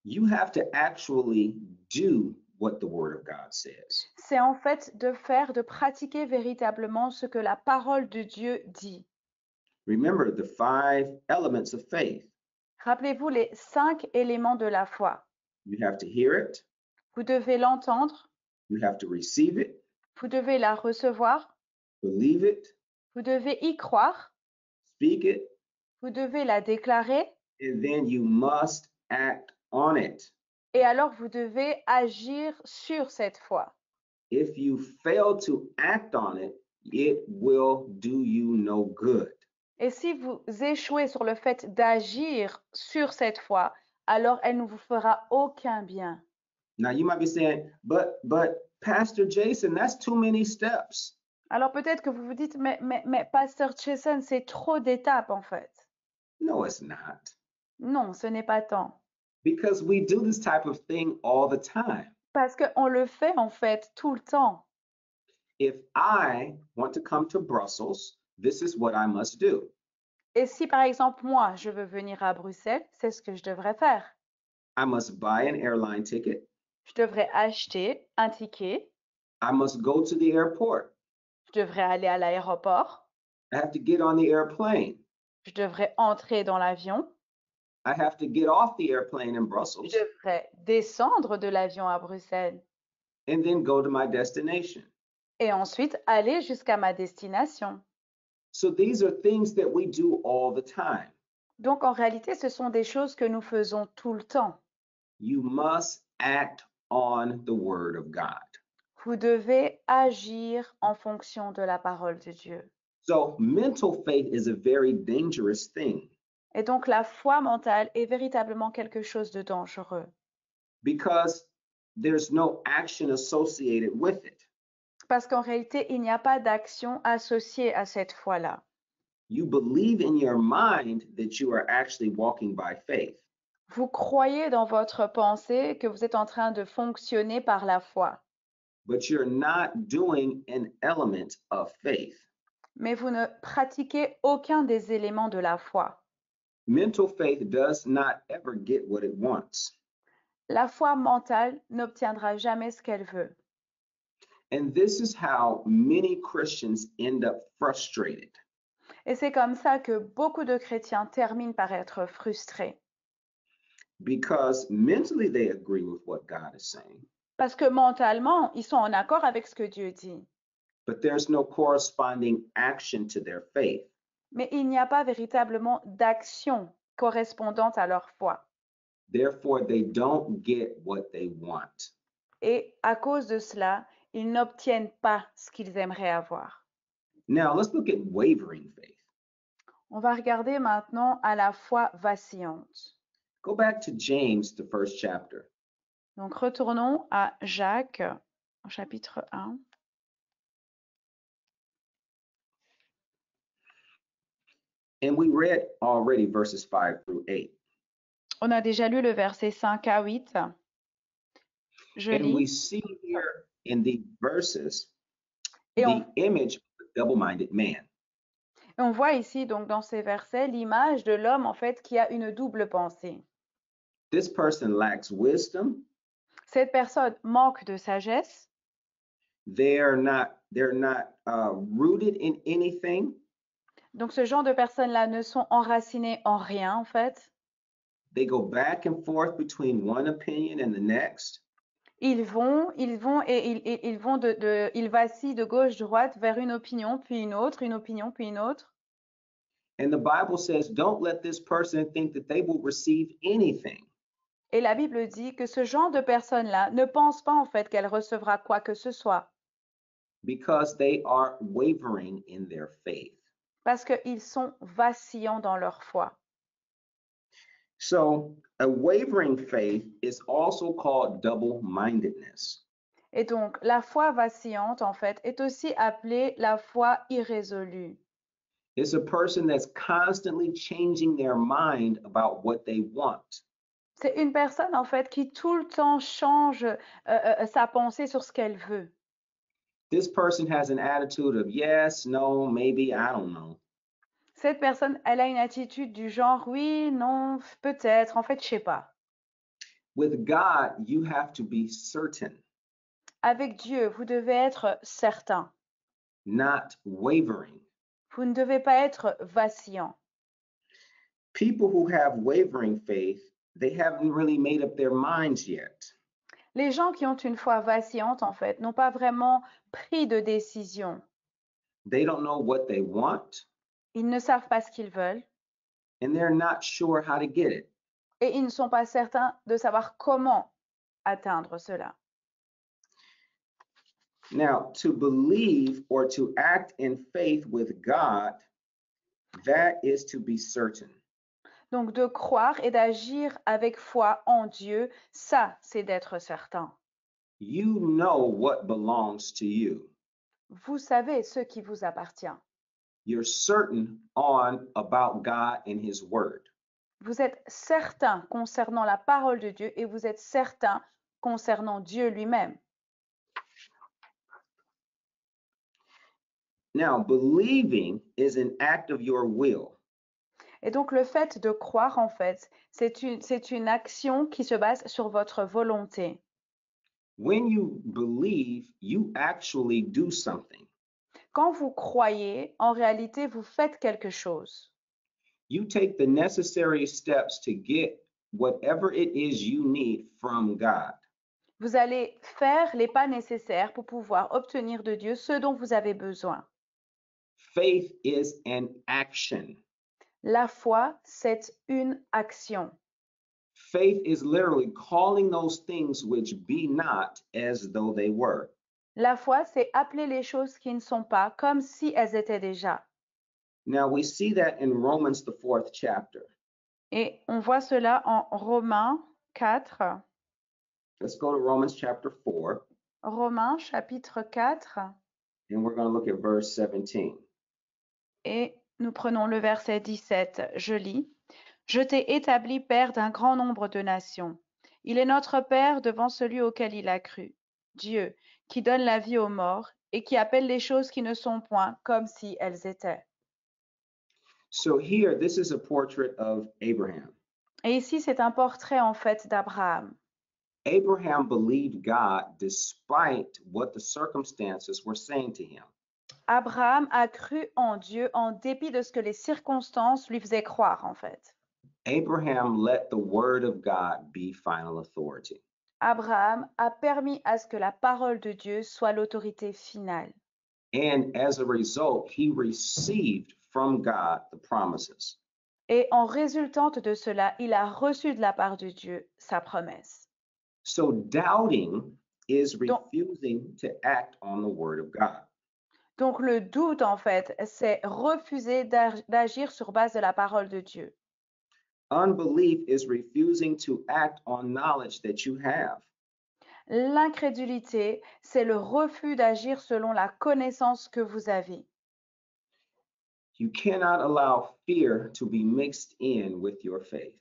You have to actually do what the Word of God says. C'est en fait de faire, de pratiquer véritablement ce que la parole de Dieu dit. Remember the 5 elements of faith. Rappelez-vous les 5 éléments de la foi. You have to hear it, Vous devez l'entendre, you have to receive it, vous devez la recevoir, believe it, vous devez y croire, speak it, vous devez la déclarer, and then you must act on it. et alors vous devez agir sur cette foi. If you fail to act on it, it will do you no good. Et si vous échouez sur le fait d'agir sur cette foi, alors elle ne vous fera aucun bien. Now you might be saying, but Pastor Jason, that's too many steps. Alors peut-être que vous vous dites, mais Pasteur Jason, c'est trop d'étapes en fait. No, it's not. Non, ce n'est pas tant. Because we do this type of thing all the time. Parce qu'on le fait en fait tout le temps. If I want to come to Brussels, this is what I must do. Et si par exemple moi, je veux venir à Bruxelles, c'est ce que je devrais faire. I must buy an airline ticket. Je devrais acheter un ticket. I must go to the airport. Je devrais aller à l'aéroport. I have to get on the airplane. Je devrais entrer dans l'avion. I have to get off the airplane in Je Brussels devrais descendre de l'avion à Bruxelles and then go to my destination. et ensuite aller jusqu'à ma destination. So these are things that we do all the time. Donc en réalité, ce sont des choses que nous faisons tout le temps. You must act on the word of God. Vous devez agir en fonction de la parole de Dieu. So mental faith is a very dangerous thing Et donc la foi mentale est véritablement quelque chose de dangereux because there's no action associated with it. parce qu'en réalité, il n'y a pas d'action associée à cette foi-là. You believe in your mind that you are actually walking by faith. Vous croyez dans votre pensée que vous êtes en train de fonctionner par la foi, But you're not doing an element of faith. mais vous ne pratiquez aucun des éléments de la foi. Mental faith does not ever get what it wants. La foi mentale n'obtiendra jamais ce qu'elle veut. And this is how many Christians end up frustrated. Et c'est comme ça que beaucoup de chrétiens terminent par être frustrés. Because mentally they agree with what God is saying, Parce que mentalement, ils sont en accord avec ce que Dieu dit. but there's no corresponding action to their faith. Mais il n'y a pas véritablement d'action correspondante à leur foi. Therefore, they don't get what they want. Et à cause de cela, ils n'obtiennent pas ce qu'ils aimeraient avoir. Now, let's look at wavering faith. On va regarder maintenant à la foi vacillante. Go back to James, the first chapter. Donc retournons à Jacques, au chapitre 1. And we read already verses 5 through 8. On a déjà lu le verset 5 à 8. Je And we lis. see here in these verses Et the image of a double-minded man. on voit ici, donc, dans ces versets, l'image de l'homme, en fait, qui a une double pensée. This person lacks wisdom. Cette personne manque de sagesse. They're not rooted in anything. Donc, ce genre de personnes-là ne sont enracinées en rien, en fait. They go back and forth between one opinion and the next. Ils vont et ils vacillent de gauche-droite vers une opinion, puis une autre, une opinion, puis une autre. And the Bible says, don't let this person think that they will receive anything. Et la Bible dit que ce genre de personnes-là ne pense pas en fait qu'elle recevra quoi que ce soit. Because they are wavering in their faith. Parce qu'ils sont vacillants dans leur foi. So a wavering faith is also called double-mindedness. Et donc, la foi vacillante, en fait, est aussi appelée la foi irrésolue. It's a person that's constantly changing their mind about what they want. C'est une personne, en fait, qui tout le temps change sa pensée sur ce qu'elle veut. This person has an attitude of yes, no, maybe, I don't know. Cette personne, elle a une attitude du genre oui, non, peut-être, en fait, je sais pas. With God, you have to be certain, Avec Dieu, vous devez être certain. not wavering. Vous ne devez pas être vacillant. People who have wavering faith, they haven't really made up their minds yet. Les gens qui ont une foi vacillante, en fait, n'ont pas vraiment pris de décision. They don't know what they want, Ils ne savent pas ce qu'ils veulent and they're not sure how to get it. et ils ne sont pas certains de savoir comment atteindre cela. Now, to believe or to act in faith with God, that is to be certain. Donc, de croire et d'agir avec foi en Dieu, ça, c'est d'être certain. You know what belongs to you. Vous savez ce qui vous appartient. You're certain on about God and His Word. Vous êtes certain concernant la parole de Dieu et vous êtes certain concernant Dieu lui-même. Now, believing is an act of your will. Et donc, le fait de croire, en fait, c'est une action qui se base sur votre volonté. When you believe, you actually do something. Quand vous croyez, en réalité, vous faites quelque chose. You take the necessary steps to get whatever it is you need from God. Vous allez faire les pas nécessaires pour pouvoir obtenir de Dieu ce dont vous avez besoin. Faith is an action. La foi, c'est une action. Faith is literally calling those things which be not as though they were. La foi, c'est appeler les choses qui ne sont pas comme si elles étaient déjà. Now we see that in Romans, the 4th chapter. Et on voit cela en Romains 4. Let's go to Romans chapter 4, Romains chapitre 4. and we're going to look at verse 17. Et nous prenons le verset 17. Je lis. Je t'ai établi père d'un grand nombre de nations. Il est notre Père devant celui auquel il a cru. Dieu, qui donne la vie aux morts et qui appelle les choses qui ne sont point comme si elles étaient. So here, this is a portrait of Abraham. Et ici, c'est un portrait en fait d'Abraham. Abraham believed God despite what the circumstances were saying to him. Abraham a cru en Dieu en dépit de ce que les circonstances lui faisaient croire en fait. Abraham let the word of God be final authority. Abraham a permis à ce que la parole de Dieu soit l'autorité finale. And as a result, he received from God the promises. Et en résultante de cela, il a reçu de la part de Dieu sa promesse. So doubting is Donc- refusing to act on the word of God. Donc le doute, en fait, c'est refuser d'agir sur base de la parole de Dieu. Unbelief is refusing to act on knowledge that you have. L'incrédulité, c'est le refus d'agir selon la connaissance que vous avez. You cannot allow fear to be mixed in with your faith.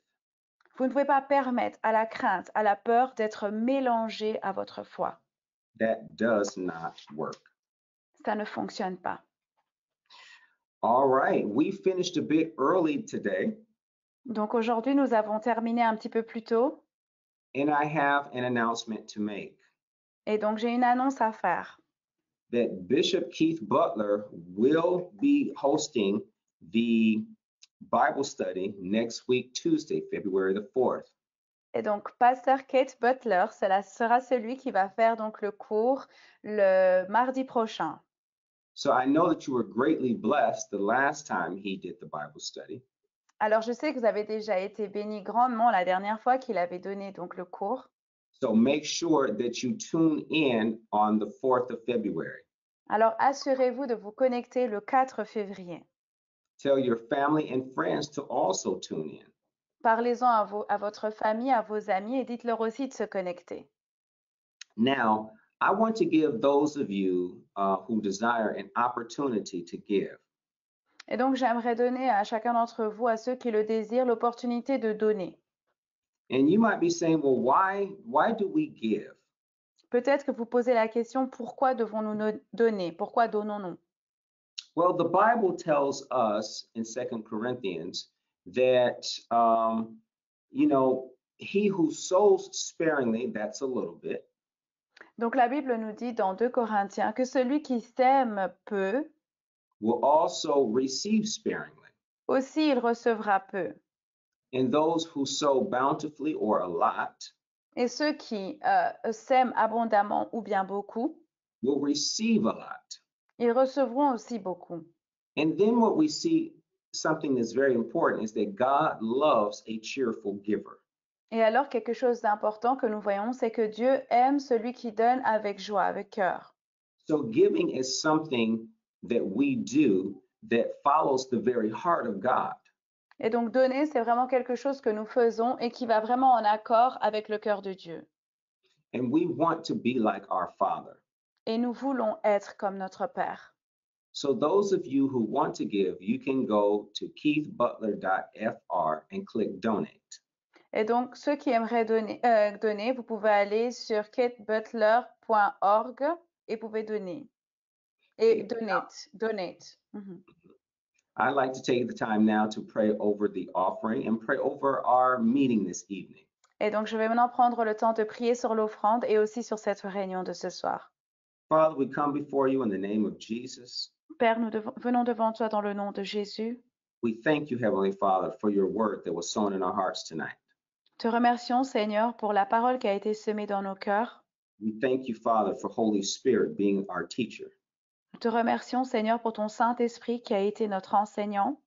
Vous ne pouvez pas permettre à la crainte, à la peur d'être mélangée à votre foi. That does not work. Ça ne fonctionne pas. All right, we finished a bit early today, Donc aujourd'hui, nous avons terminé un petit peu plus tôt and I have an announcement to make et donc j'ai une annonce à faire. that Bishop Keith Butler will be hosting the Bible study next week, Tuesday, February the 4th. Et donc, Pasteur Keith Butler, cela sera celui qui va faire donc le cours le mardi prochain. So I know that you were greatly blessed the last time he did the Bible study. Alors, je sais que vous avez déjà été bénis grandement la dernière fois qu'il avait donné donc le cours. So make sure that you tune in on the 4th of February. Alors, assurez-vous de vous connecter le 4 février. Tell your family and friends to also tune in. Parlez-en à votre famille, à vos amis et dites-leur aussi de se connecter. Now, I want to give those of you who desire an opportunity to give. Et donc, j'aimerais donner à chacun d'entre vous, à ceux qui le désirent, l'opportunité de donner. And you might be saying, well, why do we give? Peut-être que vous posez la question, pourquoi devons-nous donner? Pourquoi donnons-nous? Well, the Bible tells us in 2 Corinthians that, he who sows sparingly, that's a little bit, Donc la Bible nous dit dans 2 Corinthiens que celui qui sème peu, will also receive sparingly. aussi il recevra peu. And those who sow bountifully or a lot Et ceux qui sèment abondamment ou bien beaucoup, will receive a lot. ils recevront aussi beaucoup. And then what we see, something that's very important, is that God loves a cheerful giver. Et alors quelque chose d'important que nous voyons, c'est que Dieu aime celui qui donne avec joie, avec cœur. So giving is something that we do that follows the very heart of God. Et donc donner, c'est vraiment quelque chose que nous faisons et qui va vraiment en accord avec le cœur de Dieu. And we want to be like our Father. Et nous voulons être comme notre Père. So those of you who want to give, you can go to keithbutler.fr and click donate. Et donc, ceux qui aimeraient donner, vous pouvez aller sur keithbutler.org et vous pouvez donner. Et donate. Mhm. I'd like to take the time now to pray over the offering and pray over our meeting this evening. Et donc, je vais maintenant prendre le temps de prier sur l'offrande et aussi sur cette réunion de ce soir. Father, we come before you in the name of Jesus. Père, nous venons devant toi dans le nom de Jésus. We thank you, Heavenly Father, for your word that was sown in our hearts tonight. Te remercions, Seigneur, pour la parole qui a été semée dans nos cœurs. We thank you, Father, for Holy Spirit being our teacher. Te remercions, Seigneur, pour ton Saint-Esprit qui a été notre enseignant.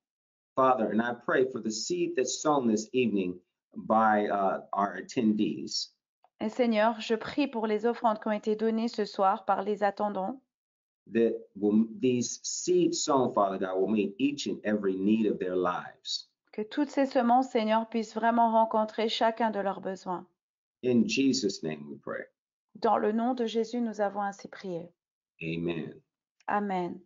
Father, and I pray for the seed that's sown this evening by our attendees. Et Seigneur, je prie pour les offrandes qui ont été données ce soir par les attendants. That these seeds sown, Father God, will meet each and every need of their lives. Que toutes ces semences, Seigneur, puissent vraiment rencontrer chacun de leurs besoins. In Jesus' name we pray. Dans le nom de Jésus, nous avons ainsi prié. Amen. Amen.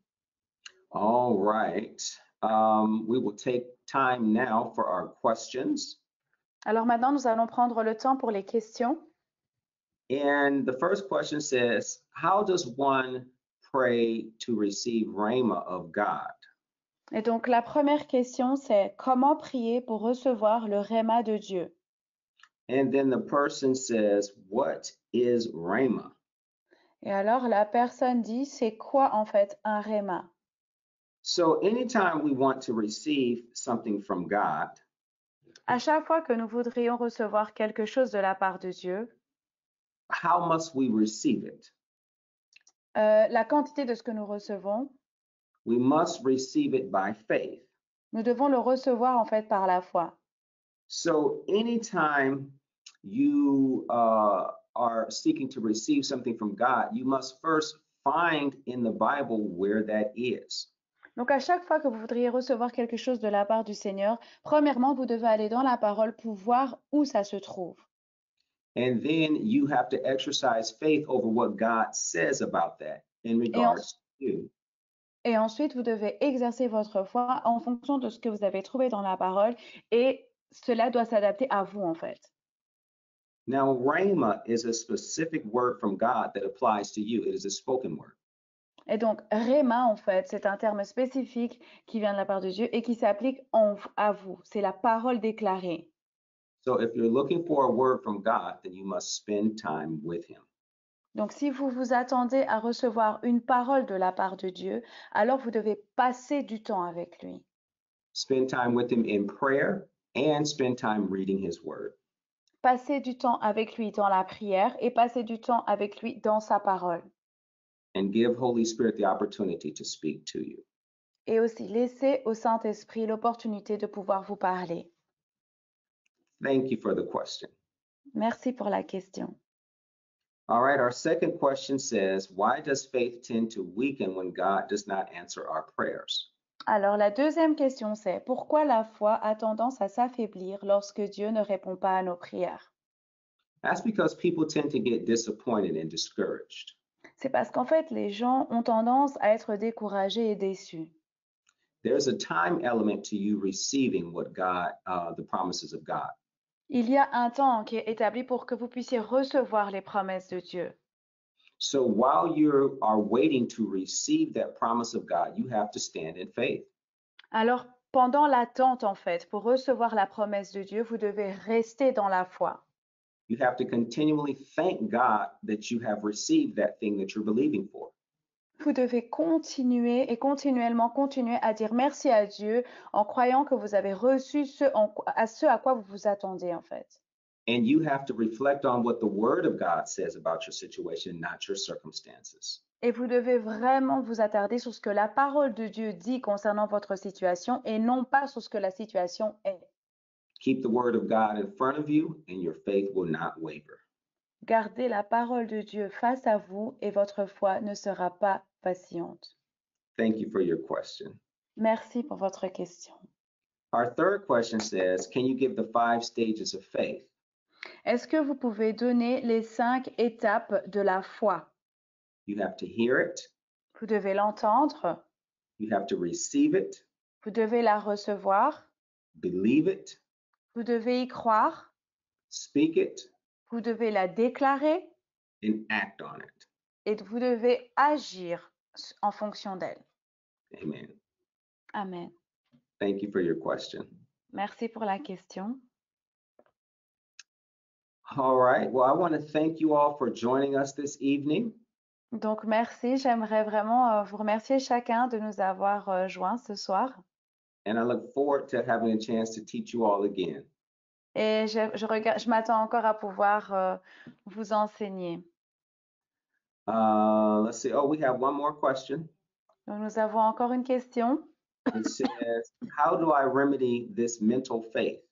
All right. We will take time now for our questions. Alors maintenant, nous allons prendre le temps pour les questions. And the first question says, how does one pray to receive Rhema of God? Et donc, la première question, c'est comment prier pour recevoir le Rhéma de Dieu? And then the person says, what is Rhema? Et alors, la personne dit, c'est quoi en fait un Rhéma? So anytime we want to receive something from God, À chaque fois que nous voudrions recevoir quelque chose de la part de Dieu, how must we receive it? la quantité de ce que nous recevons, We must receive it by faith. nous devons le recevoir en fait par la foi. So anytime you are seeking to receive something from God, you must first find in the Bible where that is. Donc, à chaque fois que vous voudriez recevoir quelque chose de la part du Seigneur, premièrement, vous devez aller dans la parole pour voir où ça se trouve. And then you have to exercise faith over what God says about that in regards to. Et ensuite, vous devez exercer votre foi en fonction de ce que vous avez trouvé dans la parole et cela doit s'adapter à vous en fait. Now, rhema is a specific word from God that applies to you. It is a spoken word. Et donc, rhéma, en fait, c'est un terme spécifique qui vient de la part de Dieu et qui s'applique à vous. C'est la parole déclarée. So if you're looking for a word from God, then you must spend time with him. Donc, si vous vous attendez à recevoir une parole de la part de Dieu, alors vous devez passer du temps avec lui. Spend time with him in prayer and spend time reading his word. Passer du temps avec lui dans la prière et passer du temps avec lui dans sa parole. And give Holy Spirit the opportunity to speak to you. Et aussi laisser au Saint-Esprit l'opportunité de pouvoir vous parler. Thank you for the question. Merci pour la question. All right, our second question says, why does faith tend to weaken when God does not answer our prayers? Alors, la deuxième question, c'est pourquoi la foi a tendance à s'affaiblir lorsque Dieu ne répond pas à nos prières? That's because people tend to get disappointed and discouraged. C'est parce qu'en fait, les gens ont tendance à être découragés et déçus. There's a time element to you receiving what God, the promises of God. Il y a un temps qui est établi pour que vous puissiez recevoir les promesses de Dieu. So while you are waiting to receive that promise of God, you have to stand in faith. Alors, pendant l'attente, en fait, pour recevoir la promesse de Dieu, vous devez rester dans la foi. You have to continually thank God that you have received that thing that you're believing for. Vous devez continuer et continuellement continuer à dire merci à Dieu en croyant que vous avez reçu ce à quoi vous vous attendez, en fait. And you have to reflect on what the word of God says about your situation, not your circumstances. Et vous devez vraiment vous attarder sur ce que la parole de Dieu dit concernant votre situation et non pas sur ce que la situation est. Keep the word of God in front of you, and your faith will not waver. Gardez la parole de Dieu face à vous et votre foi ne sera pas vacillante. Thank you for your question. Merci pour votre question. Our third question says, can you give the 5 stages of faith? Est-ce que vous pouvez donner les 5 étapes de la foi? You have to hear it, Vous devez l'entendre, you have to receive it, vous devez la recevoir, believe it, vous devez y croire, speak it, vous devez la déclarer and act on it. et vous devez agir en fonction d'elle. Amen. Amen. Thank you for your question. Merci pour la question. All right. Well, I want to thank you all for joining us this evening. Donc, merci. J'aimerais vraiment vous remercier chacun de nous avoir joints ce soir. And I look forward to having a chance to teach you all again. Et je m'attends encore à pouvoir vous enseigner. Let's see. Oh, we have one more question. Donc, nous avons encore une question. It says, how do I remedy this mental faith?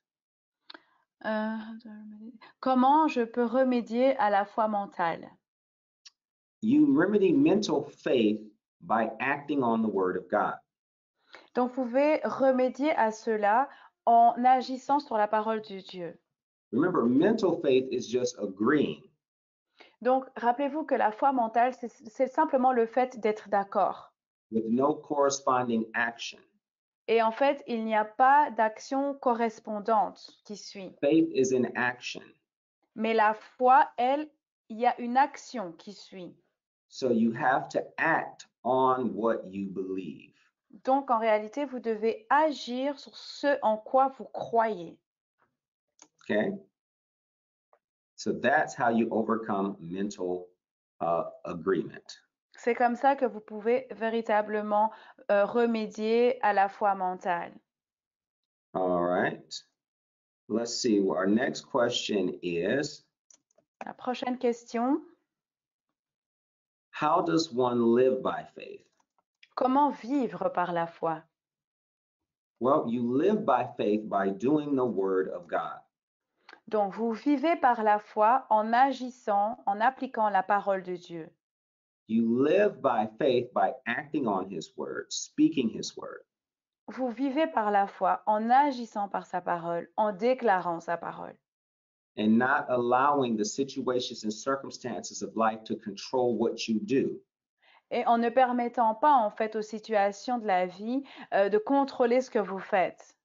Comment je peux remédier à la foi mentale? You remedy mental faith by acting on the word of God. Donc, vous pouvez remédier à cela en agissant sur la parole de Dieu. Remember, mental faith is just agreeing. Donc, rappelez-vous que la foi mentale, c'est simplement le fait d'être d'accord. With no corresponding action. Et en fait, il n'y a pas d'action correspondante qui suit. Faith is in action. Mais la foi, elle, il y a une action qui suit. So you have to act on what you believe. Donc, en réalité, vous devez agir sur ce en quoi vous croyez. Okay? So that's how you overcome mental agreement. C'est comme ça que vous pouvez véritablement remédier à la foi mentale. All right. Let's see. Our next question is, La prochaine question. how does one live by faith? Comment vivre par la foi? Well, you live by faith by doing the word of God. Donc, vous vivez par la foi en agissant, en appliquant la parole de Dieu. You live by faith by acting on his word, speaking his word. Vous vivez par la foi en agissant par sa parole, en déclarant sa parole. And not allowing the situations and circumstances of life to control what you do. et en ne permettant pas en fait aux situations de la vie de contrôler ce que vous faites.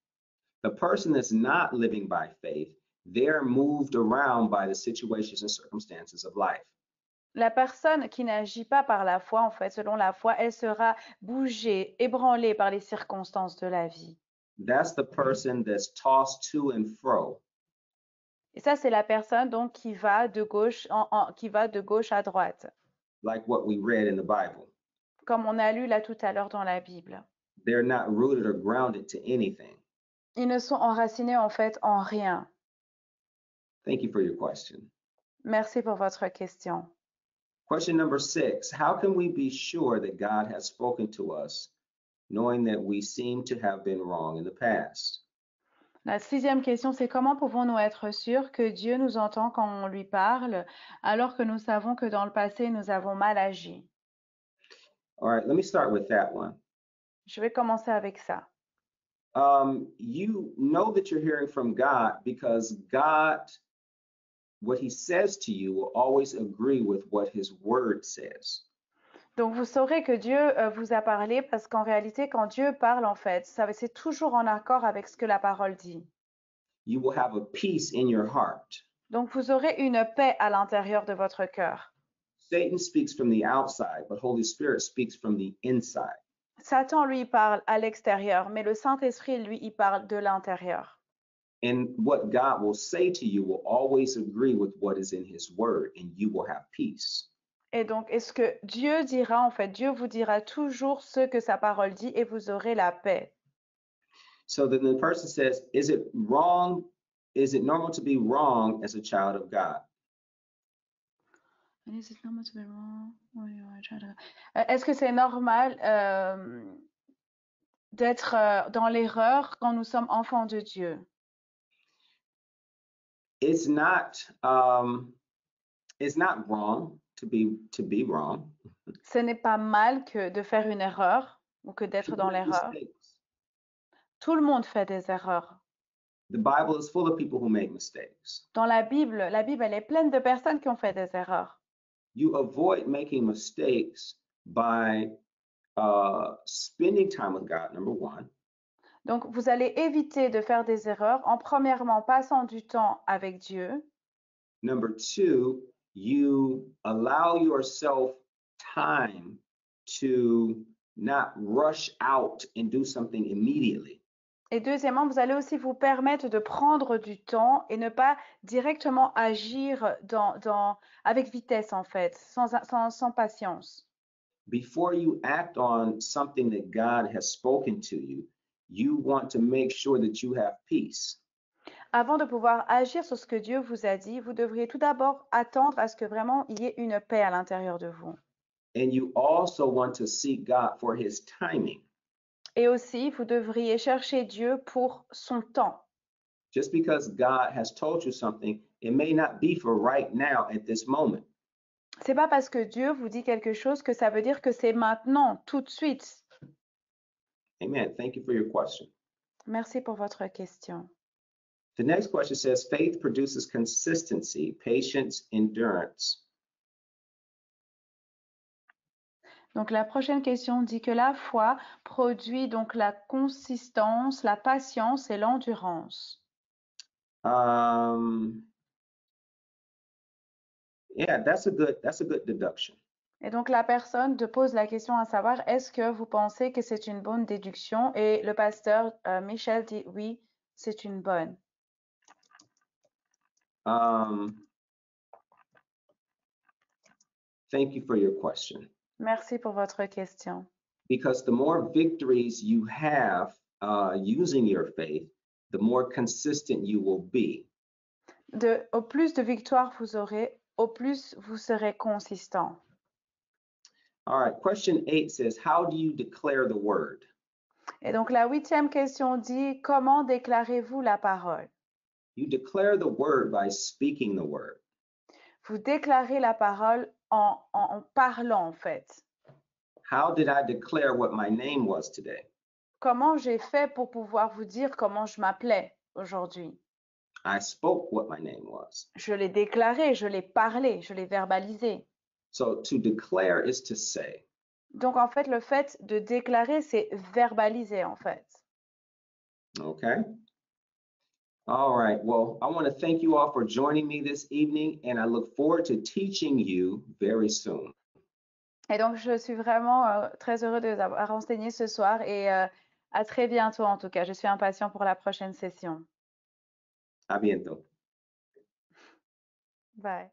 The person that's not living by faith, they're moved around by the situations and circumstances of life. La personne qui n'agit pas par la foi, en fait, selon la foi, elle sera bougée, ébranlée par les circonstances de la vie. That's the person that's tossed to and fro, Et ça, c'est la personne donc qui va de gauche qui va de gauche à droite, like what we read in the Bible. comme on a lu là tout à l'heure dans la Bible. They're not rooted or grounded to anything. Ils ne sont enracinés en fait en rien. Thank you for your question. Merci pour votre question. Question number 6. How can we be sure that God has spoken to us, knowing that we seem to have been wrong in the past? La 6e question, c'est comment pouvons-nous être sûrs que Dieu nous entend quand on lui parle, alors que nous savons que dans le passé, nous avons mal agi? All right, let me start with that one. Je vais commencer avec ça. You know that you're hearing from God because God, what he says to you will always agree with what his word says. Donc, vous saurez que Dieu vous a parlé parce qu'en réalité, quand Dieu parle, en fait, c'est toujours en accord avec ce que la parole dit. You will have a peace in your heart. Donc, vous aurez une paix à l'intérieur de votre cœur. Satan speaks from the outside, but Holy Spirit speaks from the inside. Satan, lui, parle à l'extérieur, mais le Saint-Esprit, lui, il parle de l'intérieur. And what God will say to you will always agree with what is in his word, and you will have peace. Et donc, est-ce que Dieu dira, en fait, Dieu vous dira toujours ce que sa parole dit et vous aurez la paix. So then the person says, is it wrong? Is it normal to be wrong as a child of God? Est-ce que c'est normal d'être dans l'erreur quand nous sommes enfants de Dieu? It's not wrong to be wrong. Ce n'est pas mal que de faire une erreur ou que d'être People dans make l'erreur. mistakes. Tout le monde fait des erreurs. The Bible is full of people who make mistakes. Dans la Bible, elle est pleine de personnes qui ont fait des erreurs. You avoid making mistakes by spending time with God, number one. Donc, vous allez éviter de faire des erreurs en premièrement passant du temps avec Dieu. Number two, you allow yourself time to not rush out and do something immediately. Et deuxièmement, vous allez aussi vous permettre de prendre du temps et ne pas directement agir avec vitesse, en fait, sans patience. Before you act on something that God has spoken to you, you want to make sure that you have peace. Avant de pouvoir agir sur ce que Dieu vous a dit, vous devriez tout d'abord attendre à ce que vraiment il y ait une paix à l'intérieur de vous. And you also want to seek God for his timing. Et aussi, vous devriez chercher Dieu pour son temps. Just because God has told you something, it may not be for right now at this moment. C'est pas parce que Dieu vous dit quelque chose que ça veut dire que c'est maintenant, tout de suite. Amen. Thank you for your question. Merci pour votre question. The next question says, faith produces consistency, patience, endurance. Donc la prochaine question dit que la foi produit donc la consistance, la patience et l'endurance. Yeah, that's a good deduction. Et donc la personne te pose la question à savoir, est-ce que vous pensez que c'est une bonne déduction? Et le pasteur Michel dit oui, c'est une bonne. Thank you for your question. Merci pour votre question. Because the more victories you have using your faith, the more consistent you will be. Au plus de victoires vous aurez, au plus vous serez consistant. All right, question 8 says, how do you declare the word? Et donc la 8e question dit, comment déclarez-vous la parole? You declare the word by speaking the word. Vous déclarez la parole en parlant en fait. How did I declare what my name was today? Comment j'ai fait pour pouvoir vous dire comment je m'appelais aujourd'hui? I spoke what my name was. Je l'ai déclaré, je l'ai parlé, je l'ai verbalisé. So to declare is to say. Donc, en fait, le fait de déclarer, c'est verbaliser, en fait. Okay. All right. Well, I want to thank you all for joining me this evening, and I look forward to teaching you very soon. Et donc, je suis vraiment très heureux de vous avoir renseigné ce soir et à très bientôt, en tout cas. Je suis impatient pour la prochaine session. A bientôt. Bye.